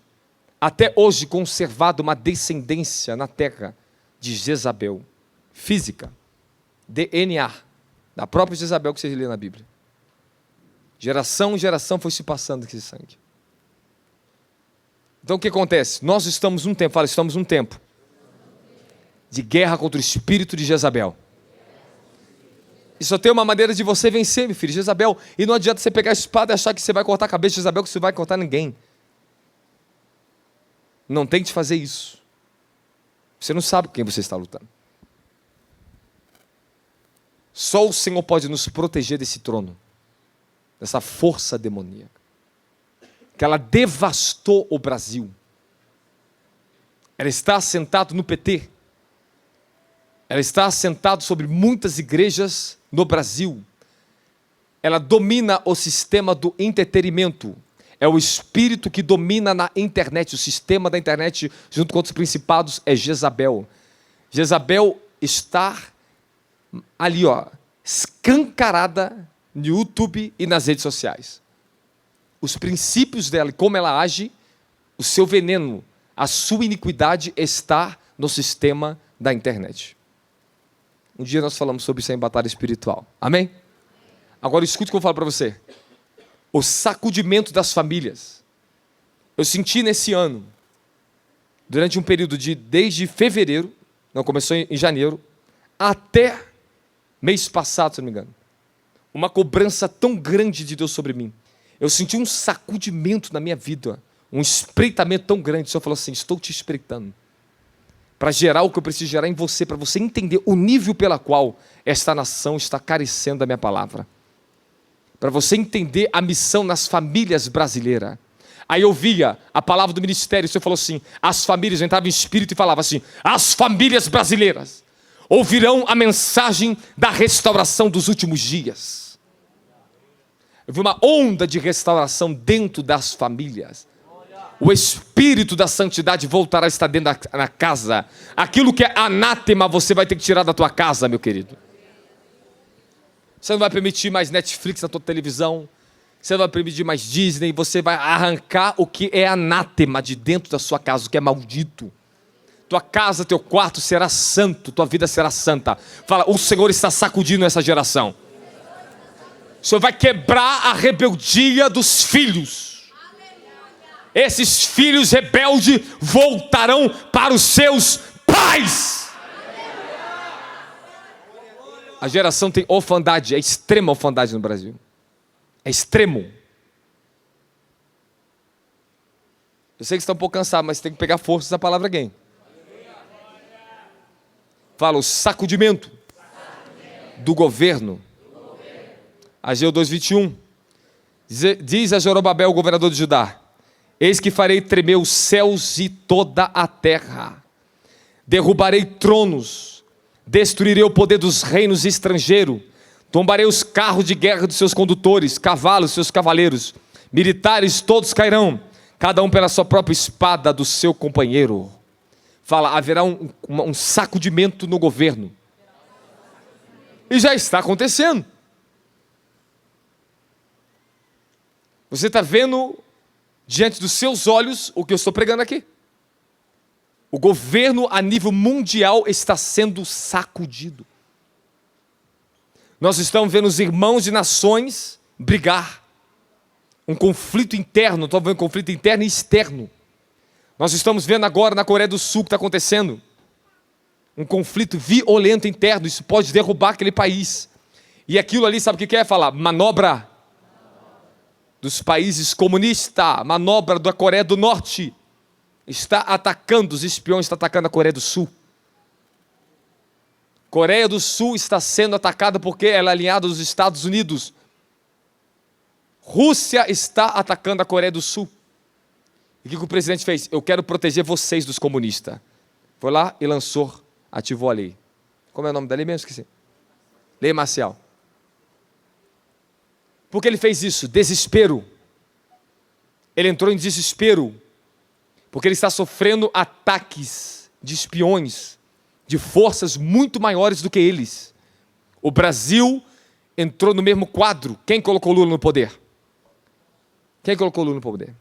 até hoje, conservado uma descendência na terra de Jezabel, física, DNA, da própria Jezabel que você lê na Bíblia. Geração em geração foi se passando esse sangue. Então, o que acontece? Nós estamos num tempo, estamos num tempo de guerra contra o espírito de Jezabel. E só tem uma maneira de você vencer, meu filho, Jezabel. E não adianta você pegar a espada e achar que você vai cortar a cabeça de Jezabel, que você vai cortar ninguém. Não tente fazer isso. Você não sabe com quem você está lutando. Só o Senhor pode nos proteger desse trono, dessa força demoníaca, que ela devastou o Brasil. Ela está assentada no PT. Ela está assentada sobre muitas igrejas no Brasil. Ela domina o sistema do entretenimento. É o espírito que domina na internet. O sistema da internet, junto com outros principados, é Jezabel. Jezabel está ali, escancarada no YouTube e nas redes sociais. Os princípios dela e como ela age, o seu veneno, a sua iniquidade está no sistema da internet. Um dia nós falamos sobre isso em batalha espiritual. Amém? Agora escute o que eu falo para você. O sacudimento das famílias. Eu senti nesse ano, durante um período desde fevereiro, não começou em janeiro, até mês passado, se não me engano, uma cobrança tão grande de Deus sobre mim. Eu senti um sacudimento na minha vida, um espreitamento tão grande. O Senhor falou assim: estou te espreitando, para gerar o que eu preciso gerar em você, para você entender o nível pela qual esta nação está carecendo da minha palavra. Para você entender a missão nas famílias brasileiras. Aí eu via a palavra do ministério, o Senhor falou assim, as famílias, eu entrava em espírito e falava assim, as famílias brasileiras ouvirão a mensagem da restauração dos últimos dias. Eu vi uma onda de restauração dentro das famílias. O espírito da santidade voltará a estar dentro da casa. Aquilo que é anátema, você vai ter que tirar da tua casa, meu querido. Você não vai permitir mais Netflix na tua televisão. Você não vai permitir mais Disney. Você vai arrancar o que é anátema de dentro da sua casa, o que é maldito. Tua casa, teu quarto será santo. Tua vida será santa. Fala, o Senhor está sacudindo essa geração. O Senhor vai quebrar a rebeldia dos filhos. Esses filhos rebeldes voltarão para os seus pais. A geração tem orfandade, é extrema orfandade no Brasil. É extremo. Eu sei que você está um pouco cansado, mas tem que pegar força da palavra alguém. Fala, o sacudimento do governo. Ageu 2:21. Diz a Zorobabel, o governador de Judá: eis que farei tremer os céus e toda a terra. Derrubarei tronos, destruirei o poder dos reinos estrangeiros, tombarei os carros de guerra dos seus condutores, cavalos, seus cavaleiros, militares todos cairão, cada um pela sua própria espada do seu companheiro. Fala, haverá um sacudimento no governo. E já está acontecendo. Você está vendo diante dos seus olhos o que eu estou pregando aqui. O governo a nível mundial está sendo sacudido. Nós estamos vendo os irmãos de nações brigar. Um conflito interno, estou vendo conflito interno e externo. Nós estamos vendo agora na Coreia do Sul o que está acontecendo. Um conflito violento interno, isso pode derrubar aquele país. E aquilo ali, sabe o que é? Falar manobra dos países comunistas, manobra da Coreia do Norte. Está atacando, os espiões estão atacando a Coreia do Sul. Coreia do Sul está sendo atacada porque ela é alinhada aos Estados Unidos. Rússia está atacando a Coreia do Sul. E o que o presidente fez? Eu quero proteger vocês dos comunistas. Foi lá e lançou, ativou a lei. Como é o nome da lei mesmo? Esqueci. Lei marcial. Por que ele fez isso? Desespero. Ele entrou em desespero. Porque ele está sofrendo ataques de espiões, de forças muito maiores do que eles. O Brasil entrou no mesmo quadro. Quem colocou Lula no poder? Quem colocou Lula no poder?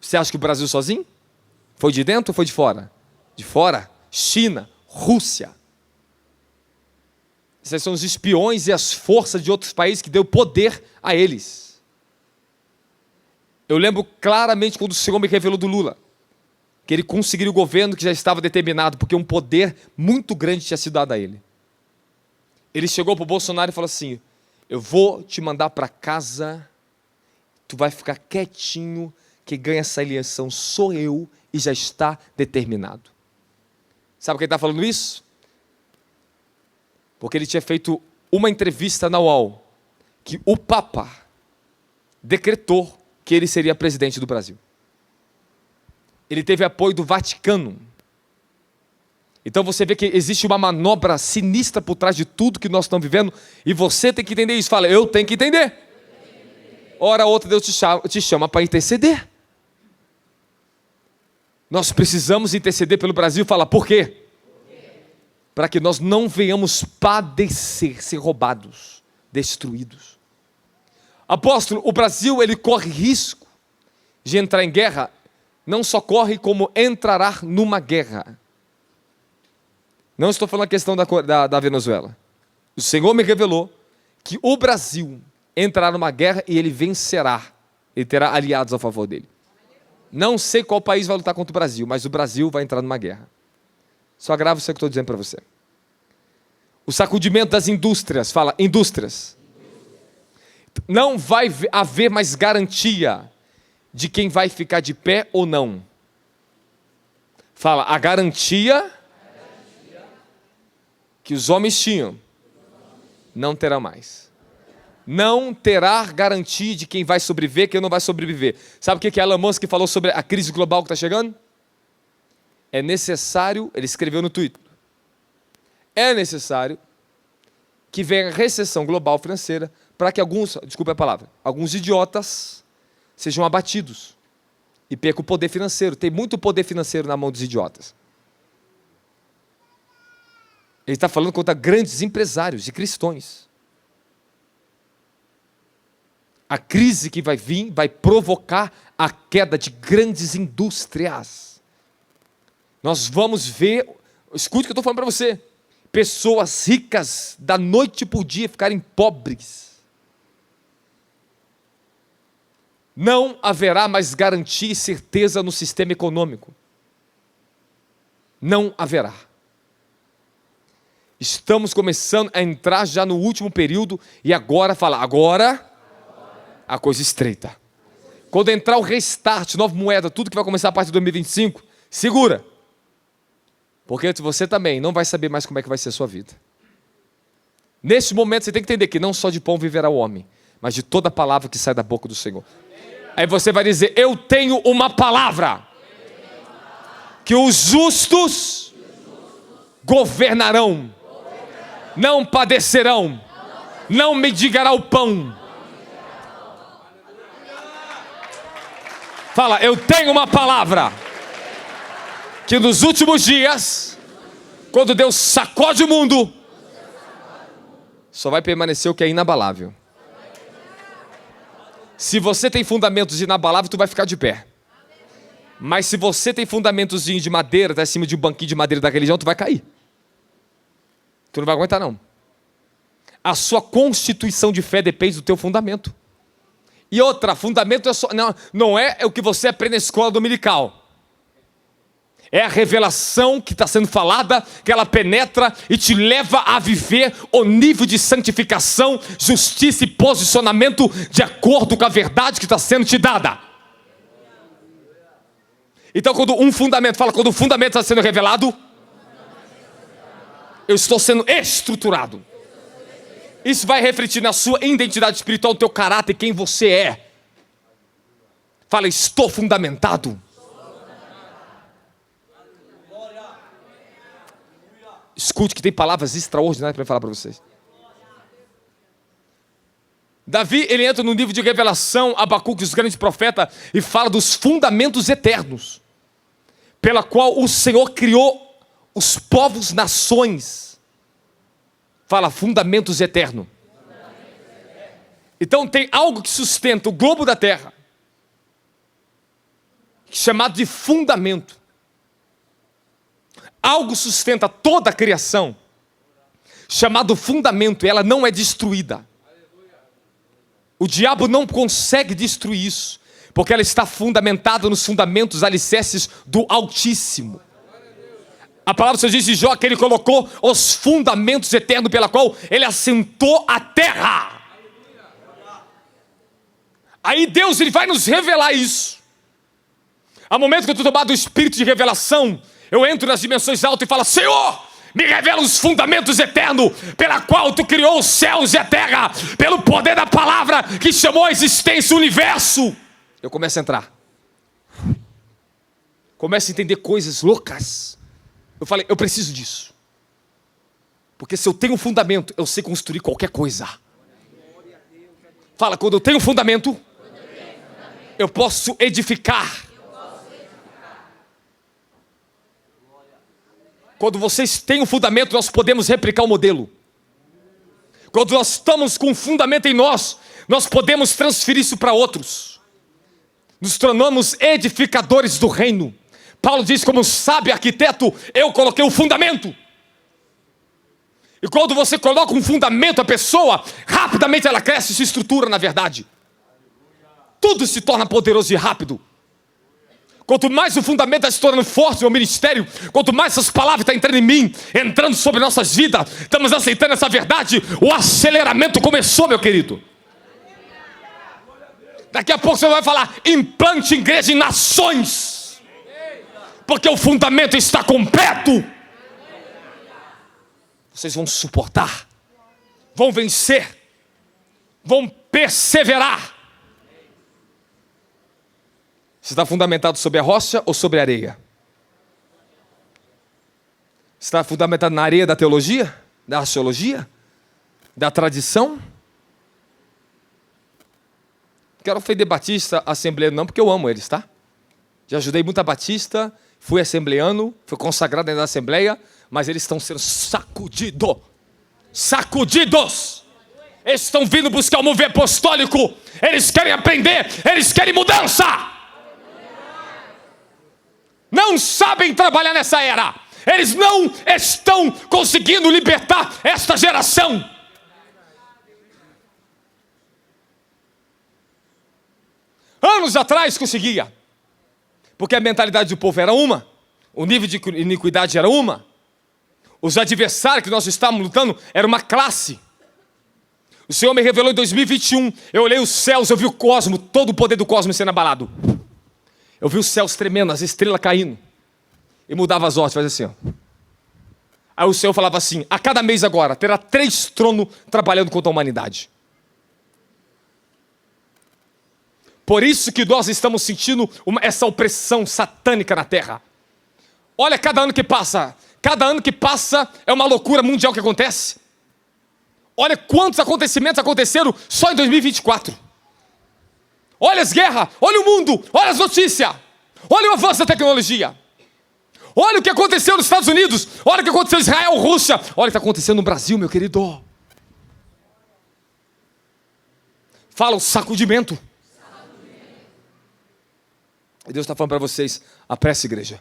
Você acha que o Brasil sozinho? Foi de dentro ou foi de fora? De fora. China, Rússia. Esses são os espiões e as forças de outros países que deu poder a eles. Eu lembro claramente quando o Senhor me revelou do Lula, que ele conseguiria o governo que já estava determinado, porque um poder muito grande tinha sido dado a ele. Ele chegou para o Bolsonaro e falou assim: eu vou te mandar para casa, tu vai ficar quietinho, que ganha essa eleição sou eu, e já está determinado. Sabe por que ele está falando isso? Porque ele tinha feito uma entrevista na UOL, que o Papa decretou que ele seria presidente do Brasil. Ele teve apoio do Vaticano. Então você vê que existe uma manobra sinistra por trás de tudo que nós estamos vivendo, e você tem que entender isso. Fala, eu tenho que entender. Ora outra, Deus te chama para interceder. Nós precisamos interceder pelo Brasil. Fala, por quê? Para que nós não venhamos padecer, ser roubados, destruídos. Apóstolo, o Brasil ele corre risco de entrar em guerra. Não só corre, como entrará numa guerra. Não estou falando a questão da Venezuela. O Senhor me revelou que o Brasil entrará numa guerra e ele vencerá. Ele terá aliados a favor dele. Não sei qual país vai lutar contra o Brasil, mas o Brasil vai entrar numa guerra. Só grava isso que eu estou dizendo para você. O sacudimento das indústrias. Fala, indústrias. Não vai haver mais garantia de quem vai ficar de pé ou não. Fala, a garantia que os homens tinham, não terá mais. Não terá garantia de quem vai sobreviver, quem não vai sobreviver. Sabe o que a Elon Musk falou sobre a crise global que está chegando? É necessário, ele escreveu no Twitter, é necessário que venha a recessão global financeira para que alguns idiotas sejam abatidos e percam o poder financeiro. Tem muito poder financeiro na mão dos idiotas. Ele está falando contra grandes empresários e cristãos. A crise que vai vir vai provocar a queda de grandes indústrias. Nós vamos ver, escute o que eu estou falando para você, pessoas ricas da noite para o dia ficarem pobres. Não haverá mais garantia e certeza no sistema econômico. Não haverá. Estamos começando a entrar já no último período e agora a coisa estreita. Quando entrar o restart, nova moeda, tudo que vai começar a partir de 2025, segura. Porque você também não vai saber mais como é que vai ser a sua vida. Nesse momento você tem que entender que não só de pão viverá o homem, mas de toda palavra que sai da boca do Senhor. Aí você vai dizer, eu tenho uma palavra. Que os justos governarão. Não padecerão. Não mendigará o pão. Fala, eu tenho uma palavra. Que nos últimos dias, quando Deus sacode o mundo, só vai permanecer o que é inabalável. Se você tem fundamentos inabaláveis, tu vai ficar de pé. Mas se você tem fundamentos de madeira, tá em cima de um banquinho de madeira da religião, tu vai cair. Tu não vai aguentar não. A sua constituição de fé depende do teu fundamento. E outra, fundamento não é o que você aprende na escola dominical. É a revelação que está sendo falada, que ela penetra e te leva a viver o nível de santificação, justiça e posicionamento de acordo com a verdade que está sendo te dada. Então quando o fundamento está sendo revelado, eu estou sendo estruturado. Isso vai refletir na sua identidade espiritual, no teu caráter, quem você é. Fala, estou fundamentado. Escute que tem palavras extraordinárias para falar para vocês. Davi, ele entra no livro de Revelação, Abacuque, os grandes profetas, e fala dos fundamentos eternos, pela qual o Senhor criou os povos, nações. Fala, fundamentos eternos. Então tem algo que sustenta o globo da terra, chamado de fundamento. Algo sustenta toda a criação, chamado fundamento, e ela não é destruída. O diabo não consegue destruir isso, porque ela está fundamentada nos fundamentos alicerces do Altíssimo. A palavra do Senhor diz de Jó que ele colocou os fundamentos eternos pela qual ele assentou a terra. Aí Deus, ele vai nos revelar isso. Há momento que eu estou tomado do espírito de revelação, eu entro nas dimensões altas e falo, Senhor, me revela os fundamentos eternos, pela qual tu criou os céus e a terra, pelo poder da palavra que chamou a existência o universo. Eu começo a entrar. Começo a entender coisas loucas. Eu falei, eu preciso disso. Porque se eu tenho um fundamento, eu sei construir qualquer coisa. Fala, quando eu tenho um fundamento, eu posso edificar. Quando vocês têm um fundamento, nós podemos replicar o modelo. Quando nós estamos com um fundamento em nós, nós podemos transferir isso para outros. Nos tornamos edificadores do reino. Paulo diz, como sábio arquiteto, eu coloquei o fundamento. E quando você coloca um fundamento, a pessoa, rapidamente ela cresce e se estrutura na verdade. Tudo se torna poderoso e rápido. Quanto mais o fundamento está se tornando forte no meu ministério, quanto mais essas palavras estão entrando em mim, entrando sobre nossas vidas, estamos aceitando essa verdade, o aceleramento começou, meu querido. Daqui a pouco você vai falar, implante igreja em nações, porque o fundamento está completo. Vocês vão suportar, vão vencer, vão perseverar. Você está fundamentado sobre a rocha ou sobre a areia? Você está fundamentado na areia da teologia? Da arqueologia? Da tradição? Quero ofender batista, assembleano não, porque eu amo eles, tá? Já ajudei muita batista, fui assembleano, fui consagrado dentro da assembleia, mas eles estão sendo sacudidos. Eles estão vindo buscar o mover apostólico. Eles querem aprender, eles querem mudança. Não sabem trabalhar nessa era. Eles não estão conseguindo libertar esta geração. Anos atrás conseguia, porque a mentalidade do povo era uma, o nível de iniquidade era uma, os adversários que nós estávamos lutando era uma classe. O Senhor me revelou em 2021, eu olhei os céus, eu vi o cosmos, todo o poder do cosmos sendo abalado. Eu vi os céus tremendo, as estrelas caindo. E mudava as ordens, fazia assim, ó. Aí o Senhor falava assim, a cada mês agora, terá 3 tronos trabalhando contra a humanidade. Por isso que nós estamos sentindo essa opressão satânica na terra. Olha cada ano que passa é uma loucura mundial que acontece. Olha quantos acontecimentos aconteceram só em 2024. Olha as guerras, olha o mundo, olha as notícias, olha o avanço da tecnologia. Olha o que aconteceu nos Estados Unidos, olha o que aconteceu em Israel, Rússia, olha o que está acontecendo no Brasil, meu querido. Fala o sacudimento. E Deus está falando para vocês, apresse igreja.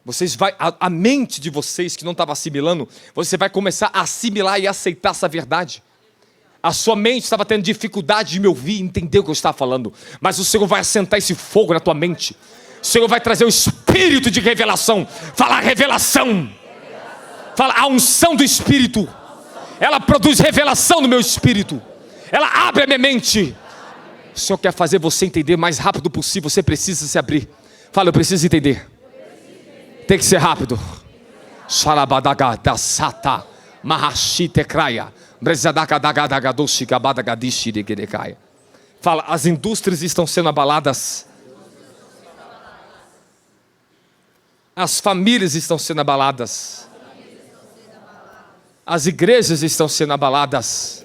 Vocês a mente de vocês que não estava assimilando, você vai começar a assimilar e aceitar essa verdade. A sua mente estava tendo dificuldade de me ouvir, entender o que eu estava falando. Mas o Senhor vai assentar esse fogo na tua mente. O Senhor vai trazer o espírito de revelação. Fala revelação. Fala a unção do Espírito. Ela produz revelação no meu espírito. Ela abre a minha mente. O Senhor quer fazer você entender o mais rápido possível. Você precisa se abrir. Fala, eu preciso entender. Tem que ser rápido. Shalabadagadasata mahashite kraya. Fala, as indústrias estão sendo abaladas. As famílias estão sendo abaladas. As igrejas estão sendo abaladas.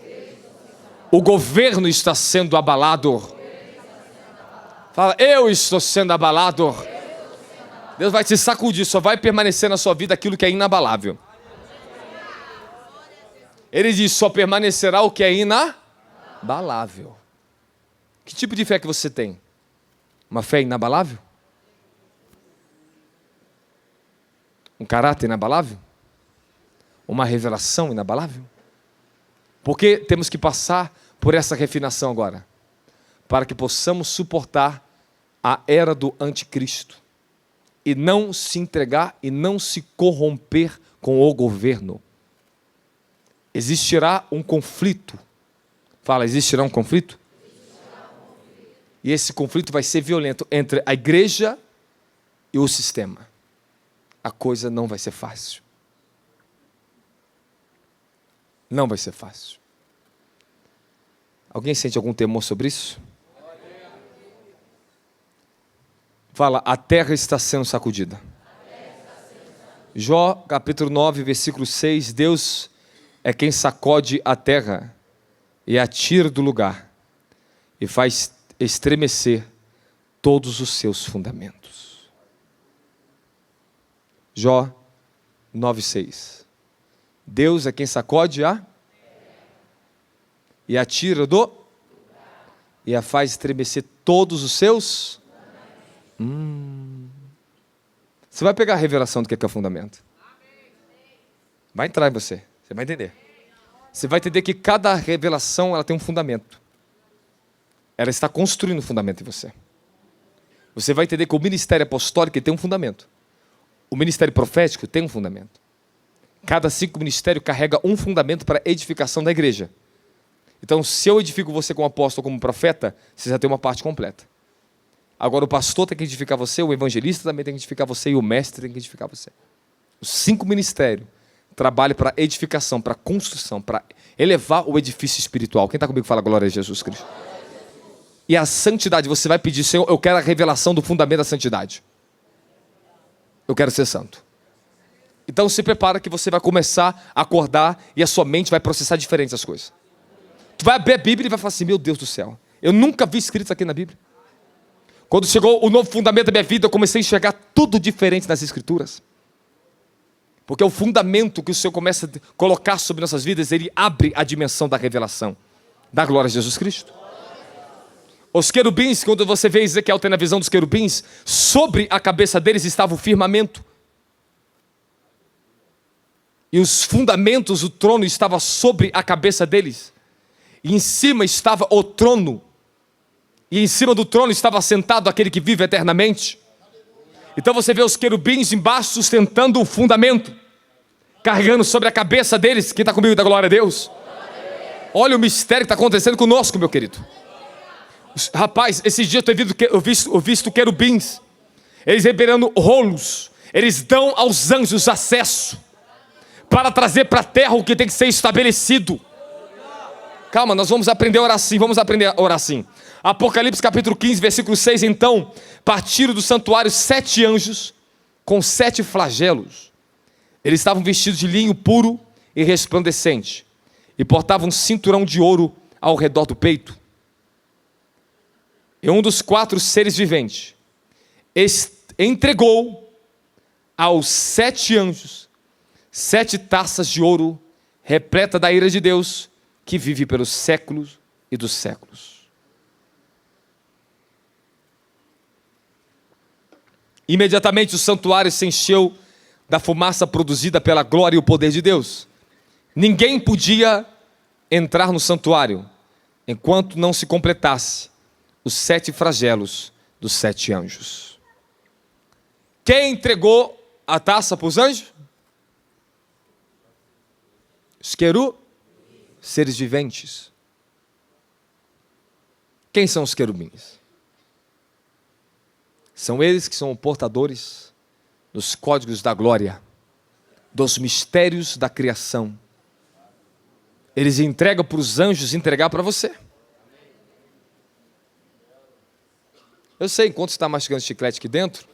O governo está sendo abalado. Fala, eu estou sendo abalado. Deus vai te sacudir, só vai permanecer na sua vida aquilo que é inabalável. Ele diz, só permanecerá o que é inabalável. Que tipo de fé que você tem? Uma fé inabalável? Um caráter inabalável? Uma revelação inabalável? Porque temos que passar por essa refinação agora, para que possamos suportar a era do anticristo e não se entregar e não se corromper com o governo. Existirá um conflito. Fala, existirá um conflito? E esse conflito vai ser violento entre a igreja e o sistema. A coisa não vai ser fácil. Não vai ser fácil. Alguém sente algum temor sobre isso? Fala, a terra está sendo sacudida. Jó, capítulo 9, versículo 6, Deus é quem sacode a terra e a tira do lugar e faz estremecer todos os seus fundamentos. Jó 9:6. Deus é quem sacode e a tira do e a faz estremecer todos os seus. Você vai pegar a revelação do que é o fundamento. Vai entrar em você. Você vai entender. Você vai entender que cada revelação ela tem um fundamento. Ela está construindo um fundamento em você. Você vai entender que o ministério apostólico tem um fundamento. O ministério profético tem um fundamento. Cada 5 ministérios carrega um fundamento para a edificação da igreja. Então, se eu edifico você como apóstolo, como profeta, você já tem uma parte completa. Agora, o pastor tem que edificar você, o evangelista também tem que edificar você e o mestre tem que edificar você. Os 5 ministérios trabalham para edificação, para construção, para elevar o edifício espiritual. Quem está comigo fala glória a Jesus Cristo. E a santidade, você vai pedir, Senhor, eu quero a revelação do fundamento da santidade. Eu quero ser santo. Então se prepara que você vai começar a acordar e a sua mente vai processar diferente as coisas. Tu vai abrir a Bíblia e vai falar assim, meu Deus do céu, eu nunca vi escrito isso aqui na Bíblia. Quando chegou o novo fundamento da minha vida, eu comecei a enxergar tudo diferente nas Escrituras. Porque o fundamento que o Senhor começa a colocar sobre nossas vidas, ele abre a dimensão da revelação, da glória de Jesus Cristo. Os querubins, quando você vê Ezequiel tendo a visão dos querubins, sobre a cabeça deles estava o firmamento. E os fundamentos, o trono estava sobre a cabeça deles. E em cima estava o trono. E em cima do trono estava sentado aquele que vive eternamente. Então você vê os querubins embaixo sustentando o fundamento, carregando sobre a cabeça deles. Quem está comigo da glória a Deus? Olha o mistério que está acontecendo conosco, meu querido. Rapaz, esses dias eu visto querubins. Eles liberando rolos. Eles dão aos anjos acesso para trazer para a terra o que tem que ser estabelecido. Calma, nós vamos aprender a orar assim. Vamos aprender a orar assim. Apocalipse capítulo 15, versículo 6. Então, partiram do santuário 7 anjos com 7 flagelos. Eles estavam vestidos de linho puro e resplandecente e portavam um cinturão de ouro ao redor do peito. E um dos 4 seres viventes entregou aos 7 anjos 7 taças de ouro repleta da ira de Deus, que vive pelos séculos e dos séculos. Imediatamente o santuário se encheu da fumaça produzida pela glória e o poder de Deus. Ninguém podia entrar no santuário enquanto não se completasse os 7 flagelos dos 7 anjos. Quem entregou a taça para os anjos? Os seres viventes. Quem são os querubins? São eles que são portadores dos códigos da glória, dos mistérios da criação. Eles entregam para os anjos entregar para você. Eu sei, enquanto você está mastigando chiclete aqui dentro,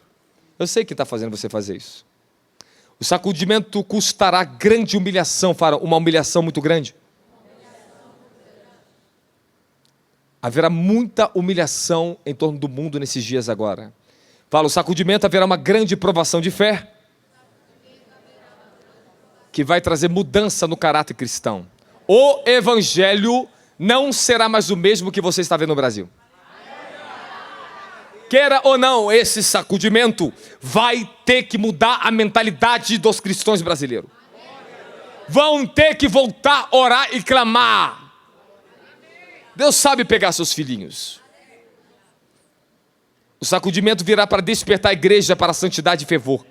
eu sei que está fazendo você fazer isso. O sacudimento custará grande humilhação, Fara, uma humilhação muito grande. Haverá muita humilhação em torno do mundo nesses dias agora. Fala, o sacudimento haverá uma grande provação de fé, que vai trazer mudança no caráter cristão. O evangelho não será mais o mesmo que você está vendo no Brasil. Queira ou não, esse sacudimento vai ter que mudar a mentalidade dos cristãos brasileiros. Vão ter que voltar a orar e clamar. Deus sabe pegar seus filhinhos. O sacudimento virá para despertar a igreja para a santidade e fervor.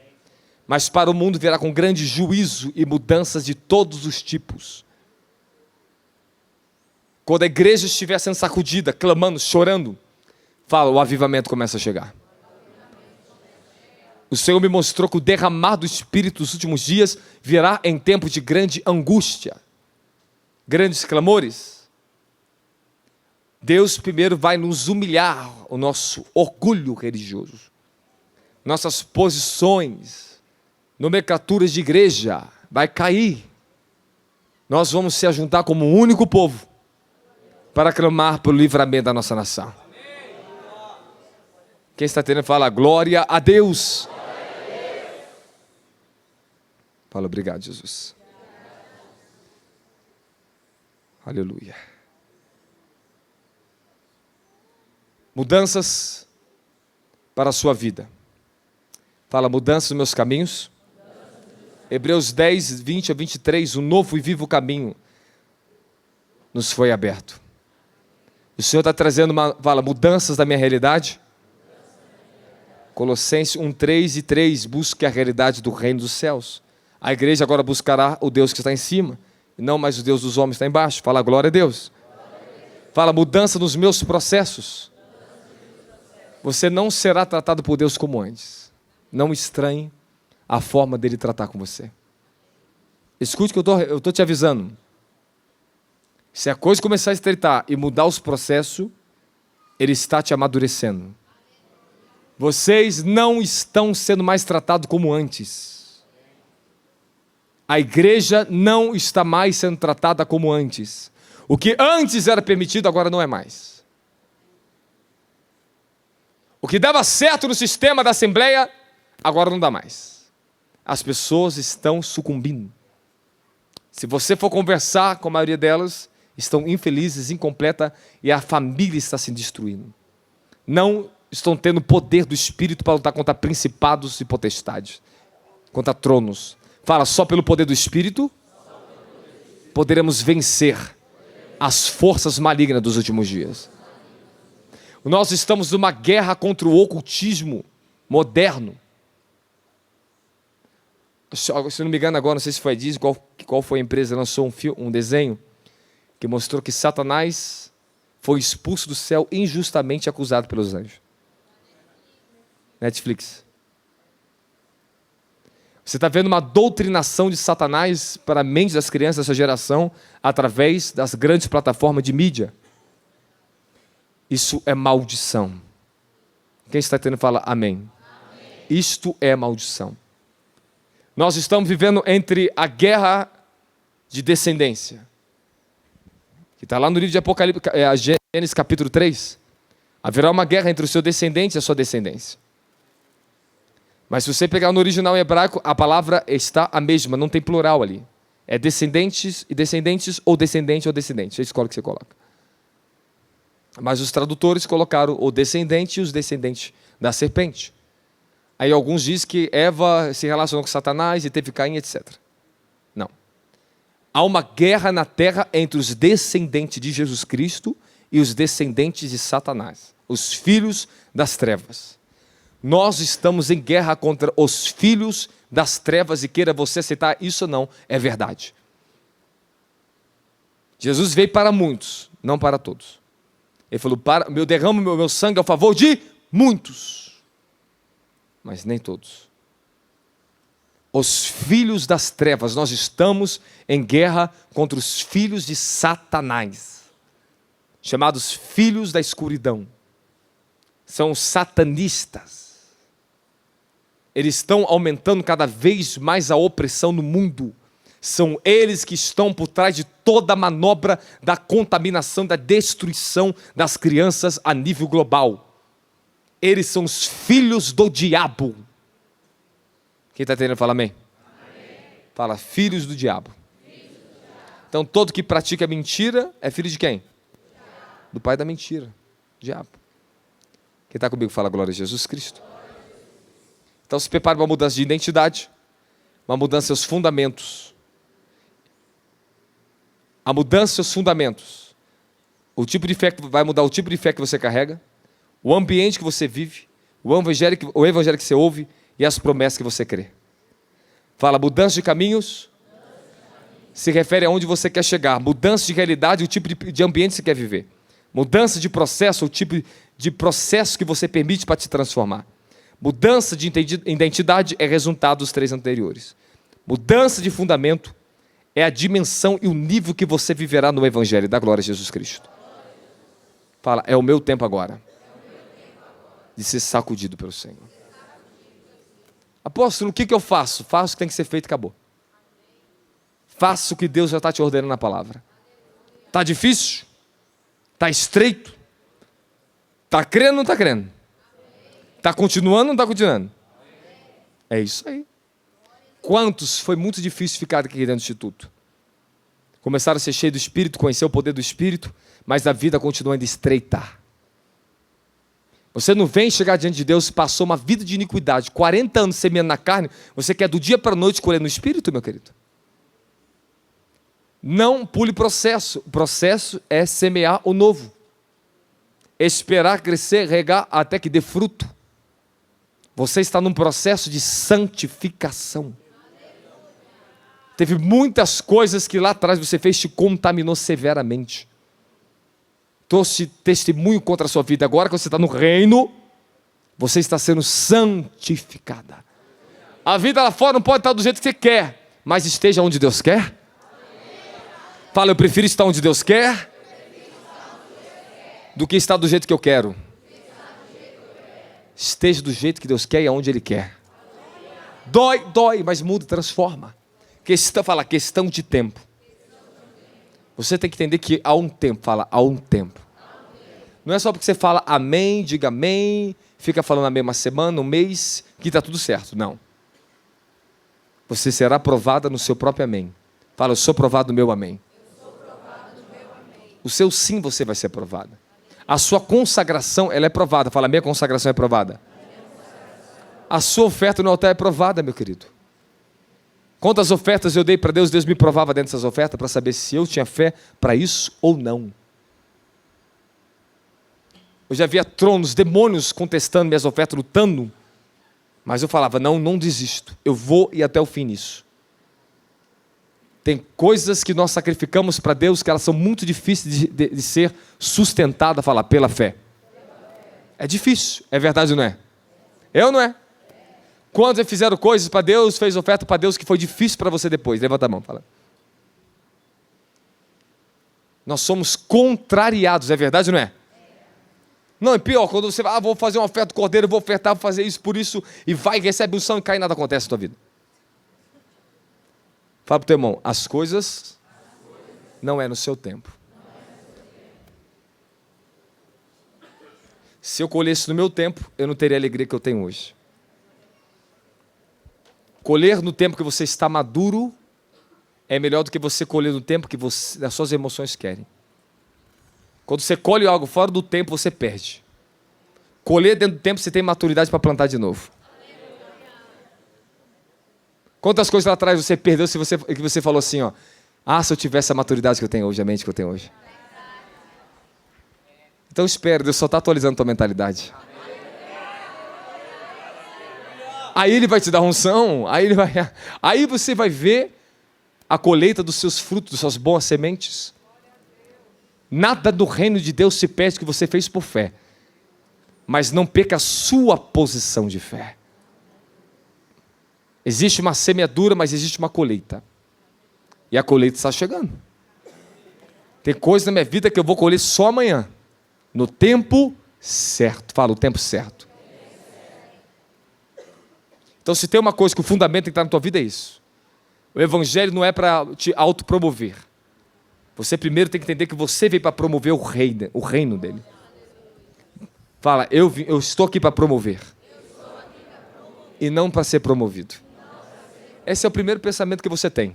Mas para o mundo virá com grande juízo e mudanças de todos os tipos. Quando a igreja estiver sendo sacudida, clamando, chorando, fala, o avivamento começa a chegar. O Senhor me mostrou que o derramar do Espírito nos últimos dias virá em tempo de grande angústia, grandes clamores. Deus primeiro vai nos humilhar o nosso orgulho religioso, nossas posições, nomenclaturas de igreja, vai cair. Nós vamos se ajuntar como um único povo para clamar pelo livramento da nossa nação. Quem está tendo fala glória a Deus. Fala obrigado, Jesus. Aleluia. Mudanças para a sua vida. Fala mudanças nos meus caminhos. Hebreus 10, 20 a 23, um novo e vivo caminho nos foi aberto. O Senhor está trazendo mudanças da minha realidade. Colossenses 1, 3 e 3, busque a realidade do reino dos céus. A igreja agora buscará o Deus que está em cima, e não mais o Deus dos homens que está embaixo. Fala glória a Deus. Fala mudança nos meus processos. Você não será tratado por Deus como antes. Não estranhe a forma dele tratar com você. Escute que eu estou te avisando. Se a coisa começar a estreitar e mudar os processos, ele está te amadurecendo. Vocês não estão sendo mais tratados como antes. A igreja não está mais sendo tratada como antes. O que antes era permitido, agora não é mais. O que dava certo no sistema da Assembleia, agora não dá mais. As pessoas estão sucumbindo. Se você for conversar com a maioria delas, estão infelizes, incompletas, e a família está se destruindo. Não estão tendo poder do Espírito para lutar contra principados e potestades, contra tronos. Fala, só pelo poder do Espírito poderemos vencer as forças malignas dos últimos dias. Nós estamos numa guerra contra o ocultismo moderno. Se não me engano agora, não sei se foi a Disney, qual foi a empresa que lançou um desenho que mostrou que Satanás foi expulso do céu injustamente acusado pelos anjos. Netflix. Você está vendo uma doutrinação de Satanás para a mente das crianças dessa geração através das grandes plataformas de mídia. Isso é maldição. Quem está tendo fala amém. Isto é maldição. Nós estamos vivendo entre a guerra de descendência, que está lá no livro de Apocalipse, Gênesis capítulo 3. Haverá uma guerra entre o seu descendente e a sua descendência. Mas se você pegar no original hebraico, a palavra está a mesma, não tem plural ali. É descendentes e descendentes, ou descendente ou descendente. Você escolhe o que você coloca. Mas os tradutores colocaram o descendente e os descendentes da serpente. Aí alguns dizem que Eva se relacionou com Satanás e teve Caim, etc. Não. Há uma guerra na terra entre os descendentes de Jesus Cristo e os descendentes de Satanás, os filhos das trevas. Nós estamos em guerra contra os filhos das trevas, e queira você aceitar isso ou não, é verdade. Jesus veio para muitos, não para todos. Ele falou, eu derramo meu sangue ao favor de muitos, mas nem todos. Os filhos das trevas, nós estamos em guerra contra os filhos de Satanás, chamados filhos da escuridão. são os satanistas. Eles estão aumentando cada vez mais a opressão no mundo. São eles que estão por trás de toda a manobra da contaminação, da destruição das crianças a nível global. Eles são os filhos do diabo. Quem está entendendo, fala amém. Amém. Fala, filhos do diabo. Então, todo que pratica mentira é filho de quem? Do pai da mentira, diabo. Quem está comigo fala glória a Jesus Cristo. Então, se prepare para uma mudança de identidade, uma mudança dos fundamentos. A mudança dos fundamentos. O tipo de fé que vai mudar o tipo de fé que você carrega, o ambiente que você vive, o evangelho que você ouve e as promessas que você crê. Fala, mudança de caminhos se refere a onde você quer chegar. Mudança de realidade, o tipo de ambiente que você quer viver. Mudança de processo, o tipo de processo que você permite para te transformar. Mudança de identidade é resultado dos 3 anteriores. Mudança de fundamento é a dimensão e o nível que você viverá no Evangelho da glória a Jesus Cristo. Fala, é o meu tempo agora de ser sacudido pelo Senhor. Apóstolo, o que eu faço? Faço o que tem que ser feito e acabou. Faça o que Deus já está te ordenando na palavra. Está difícil? Está estreito? Está crendo ou não está crendo? Está continuando ou não está continuando? É isso aí. Quantos foi muito difícil ficar aqui dentro do instituto? Começaram a ser cheios do Espírito, conhecer o poder do Espírito, mas a vida continua ainda estreitar. Você não vem chegar diante de Deus, passou uma vida de iniquidade, 40 anos semeando na carne, você quer do dia para a noite colher no Espírito, meu querido? Não pule processo. O processo é semear o novo. Esperar crescer, regar até que dê fruto. Você está num processo de santificação. Teve muitas coisas que lá atrás você fez, te contaminou severamente. Trouxe testemunho contra a sua vida. Agora que você está no reino, você está sendo santificada. A vida lá fora não pode estar do jeito que você quer, mas esteja onde Deus quer. Fala, eu prefiro estar onde Deus quer do que estar do jeito que eu quero. Esteja do jeito que Deus quer e aonde Ele quer. Dói, mas muda, transforma. Fala, questão de tempo. Você tem que entender que há um tempo. Fala, há um tempo. Não é só porque você fala amém, diga amém, fica falando amém uma semana, um mês, que está tudo certo. Não. Você será aprovada no seu próprio amém. Fala, eu sou aprovado no meu amém. O seu sim, você vai ser aprovada. A sua consagração, ela é provada. Fala, a minha consagração é provada. A sua oferta no altar é provada, meu querido. Quantas ofertas eu dei para Deus, Deus me provava dentro dessas ofertas para saber se eu tinha fé para isso ou não. Eu já via tronos, demônios contestando minhas ofertas, lutando. Mas eu falava, não desisto. Eu vou ir até o fim nisso. Tem coisas que nós sacrificamos para Deus que elas são muito difíceis de ser sustentadas, falar, pela fé. É difícil, é verdade ou não é? É ou não é? Quando fizeram coisas para Deus, fez oferta para Deus que foi difícil para você depois? Levanta a mão, fala. Nós somos contrariados, é verdade ou não é? Não, é pior, quando você vai, vou fazer uma oferta do cordeiro, vou ofertar, vou fazer isso por isso, e vai, recebe unção e cai e nada acontece na tua vida. Fala para o teu irmão, as coisas não é no seu tempo. Se eu colhesse no meu tempo, eu não teria a alegria que eu tenho hoje. Colher no tempo que você está maduro é melhor do que você colher no tempo que as suas emoções querem. Quando você colhe algo fora do tempo, você perde. Colher dentro do tempo, você tem maturidade para plantar de novo. Quantas coisas lá atrás você perdeu que você falou assim, ó, se eu tivesse a maturidade que eu tenho hoje, a mente que eu tenho hoje. Então espera, Deus só está atualizando a tua mentalidade. Aí Ele vai te dar unção, aí você vai ver a colheita dos seus frutos, das suas boas sementes. Nada do reino de Deus se perde que você fez por fé. Mas não perca a sua posição de fé. Existe uma semeadura, mas existe uma colheita. E a colheita está chegando. Tem coisas na minha vida que eu vou colher só amanhã. No tempo certo. Fala, o tempo certo. Então, se tem uma coisa que o fundamento tem que estar na tua vida, é isso. O evangelho não é para te autopromover. Você primeiro tem que entender que você veio para promover o reino dele. Fala, eu estou aqui para promover. E não para ser promovido. Esse é o primeiro pensamento que você tem.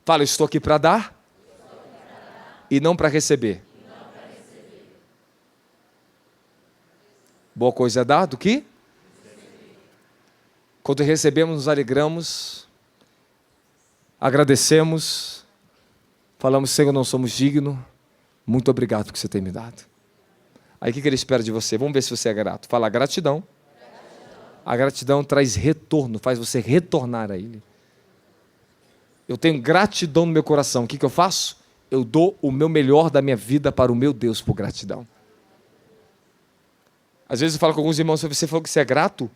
Fala, eu estou aqui para dar e não para receber. Boa coisa é dar do que? Quando recebemos, nos alegramos, agradecemos, falamos, Senhor, não somos dignos, muito obrigado por que você tem me dado. Aí o que ele espera de você? Vamos ver se você é grato. Fala, gratidão. A gratidão traz retorno, faz você retornar a Ele. Eu tenho gratidão no meu coração. O que eu faço? Eu dou o meu melhor da minha vida para o meu Deus por gratidão. Às vezes eu falo com alguns irmãos, você falou que você é grato,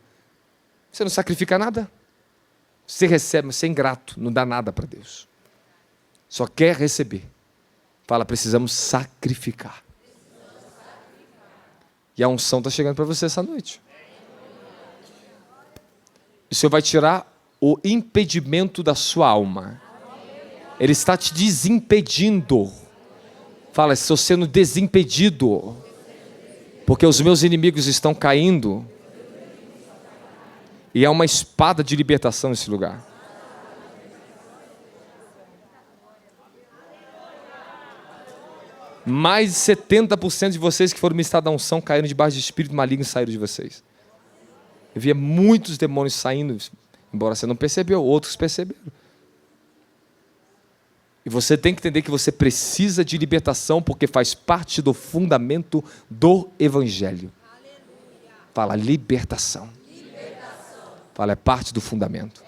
você não sacrifica nada. Você recebe, mas você é ingrato, não dá nada para Deus. Só quer receber. Fala, precisamos sacrificar. E a unção está chegando para você essa noite. O Senhor vai tirar o impedimento da sua alma. Ele está te desimpedindo. Fala, estou sendo desimpedido. Porque os meus inimigos estão caindo. E há uma espada de libertação nesse lugar. Mais de 70% de vocês que foram ministrados da unção caíram debaixo de espírito maligno e saíram de vocês. Eu via muitos demônios saindo, embora você não percebeu, outros perceberam. E você tem que entender que você precisa de libertação, porque faz parte do fundamento do Evangelho. Fala, libertação. Fala, é parte do fundamento.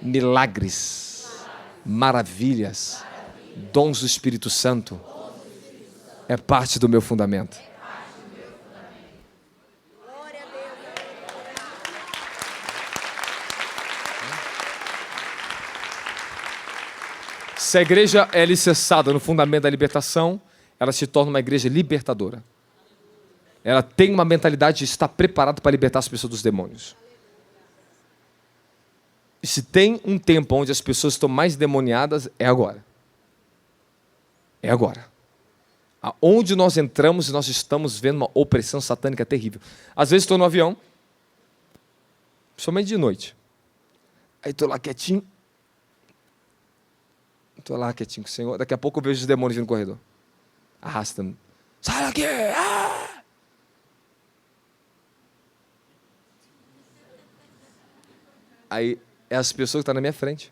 Milagres, maravilhas, dons do Espírito Santo, é parte do meu fundamento. Se a igreja é alicerçada no fundamento da libertação, ela se torna uma igreja libertadora. Ela tem uma mentalidade de estar preparada para libertar as pessoas dos demônios. E se tem um tempo onde as pessoas estão mais demoniadas, é agora. É agora. Aonde nós entramos e nós estamos vendo uma opressão satânica terrível. Às vezes estou no avião, somente de noite. Aí estou lá quietinho. Estou lá quietinho com o Senhor. Daqui a pouco eu vejo os demônios vindo no corredor. Arrastando. Sai daqui! Ah! Aí é as pessoas que estão na minha frente.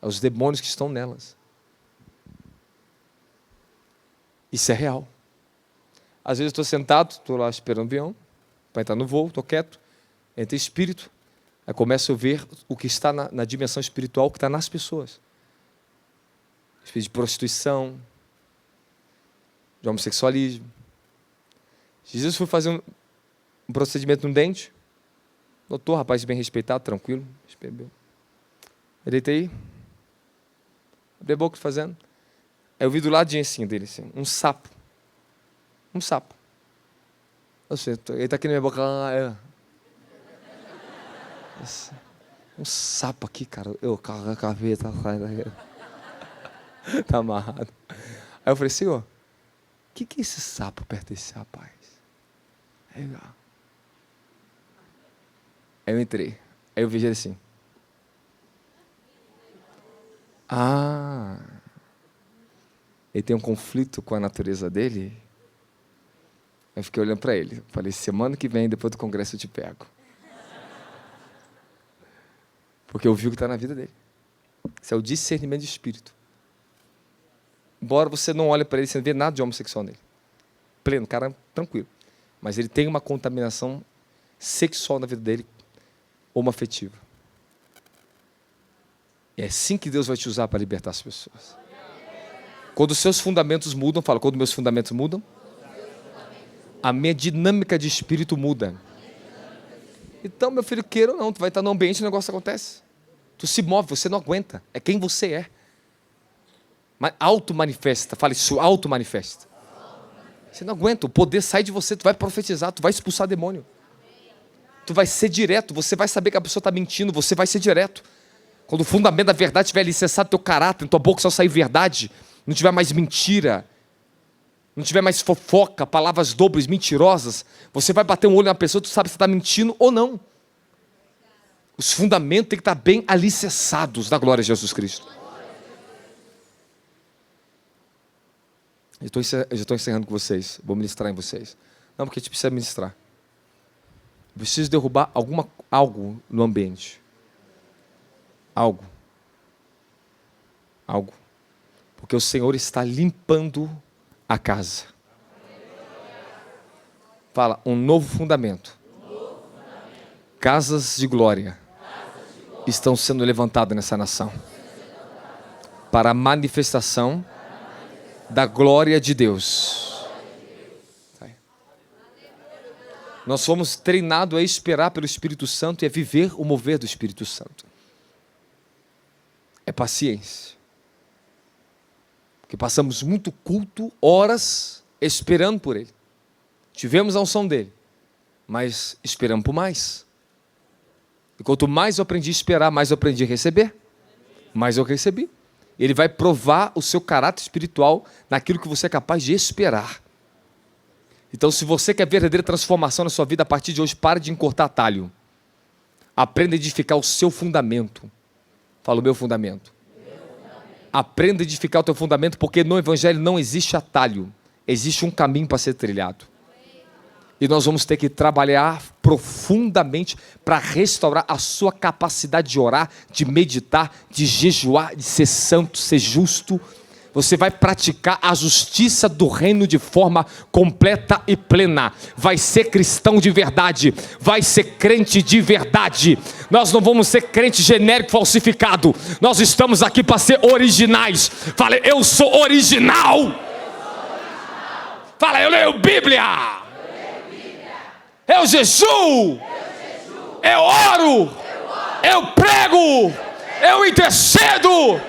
É os demônios que estão nelas. Isso é real. Às vezes eu estou sentado, estou lá esperando o avião, para entrar no voo, estou quieto, entra espírito, aí começo a ver o que está na dimensão espiritual, que está nas pessoas. Espírito de prostituição, de homossexualismo. Jesus foi fazer um procedimento no dente, doutor, rapaz bem respeitado, tranquilo, eu deitei, abri a boca fazendo. Aí eu vi do ladinho assim dele, assim, um sapo. Um sapo. Ele está aqui na minha boca. Um sapo aqui, cara. Eu carrego a cabeça, tá amarrado. Aí eu falei, Senhor, o que é esse sapo perto desse rapaz? Aí eu entrei. Aí eu vi ele assim. Ele tem um conflito com a natureza dele. Eu fiquei olhando para ele. Falei, semana que vem, depois do congresso, eu te pego. Porque eu vi o que está na vida dele. Isso é o discernimento de espírito. Embora você não olhe para ele, você não vê nada de homossexual nele. Pleno, cara tranquilo. Mas ele tem uma contaminação sexual na vida dele, homoafetiva. É assim que Deus vai te usar para libertar as pessoas. Quando os seus fundamentos mudam, fala, quando meus fundamentos mudam, a minha dinâmica de espírito muda. Então, meu filho, queira ou não, tu vai estar no ambiente e o negócio acontece. Tu se move, você não aguenta. É quem você é. Auto-manifesta, fala isso, auto-manifesta. Você não aguenta, o poder sai de você, tu vai profetizar, tu vai expulsar demônio. Tu vai ser direto, você vai saber que a pessoa está mentindo, você vai ser direto. Quando o fundamento da verdade estiver alicerçado no teu caráter, em tua boca só sair verdade, não tiver mais mentira, não tiver mais fofoca, palavras dobres, mentirosas, você vai bater um olho na pessoa, tu sabe se está mentindo ou não. Os fundamentos têm que estar bem alicerçados na glória de Jesus Cristo. Eu já estou encerrando com vocês, vou ministrar em vocês. Não, porque a gente precisa ministrar. Eu preciso derrubar algo no ambiente. Algo. Porque o Senhor está limpando a casa. Fala, um novo fundamento. Casas de glória estão sendo levantadas nessa nação. Para a manifestação da glória de Deus. Nós fomos treinados a esperar pelo Espírito Santo e a viver o mover do Espírito Santo. É paciência. Porque passamos muito culto, horas, esperando por Ele. Tivemos a unção dEle, mas esperamos por mais. E quanto mais eu aprendi a esperar, mais eu aprendi a receber. Mais eu recebi. Ele vai provar o seu caráter espiritual naquilo que você é capaz de esperar. Então, se você quer verdadeira transformação na sua vida, a partir de hoje, pare de encurtar atalho. Aprenda a edificar o seu fundamento. Fala o meu fundamento. Aprenda a edificar o teu fundamento, porque no Evangelho não existe atalho. Existe um caminho para ser trilhado. E nós vamos ter que trabalhar profundamente para restaurar a sua capacidade de orar, de meditar, de jejuar, de ser santo, ser justo. Você vai praticar a justiça do reino de forma completa e plena. Vai ser cristão de verdade. Vai ser crente de verdade. Nós não vamos ser crente genérico falsificado. Nós estamos aqui para ser originais. Fala, eu sou original. Fala, eu leio Bíblia. Eu jejuo, eu oro, eu prego, eu intercedo.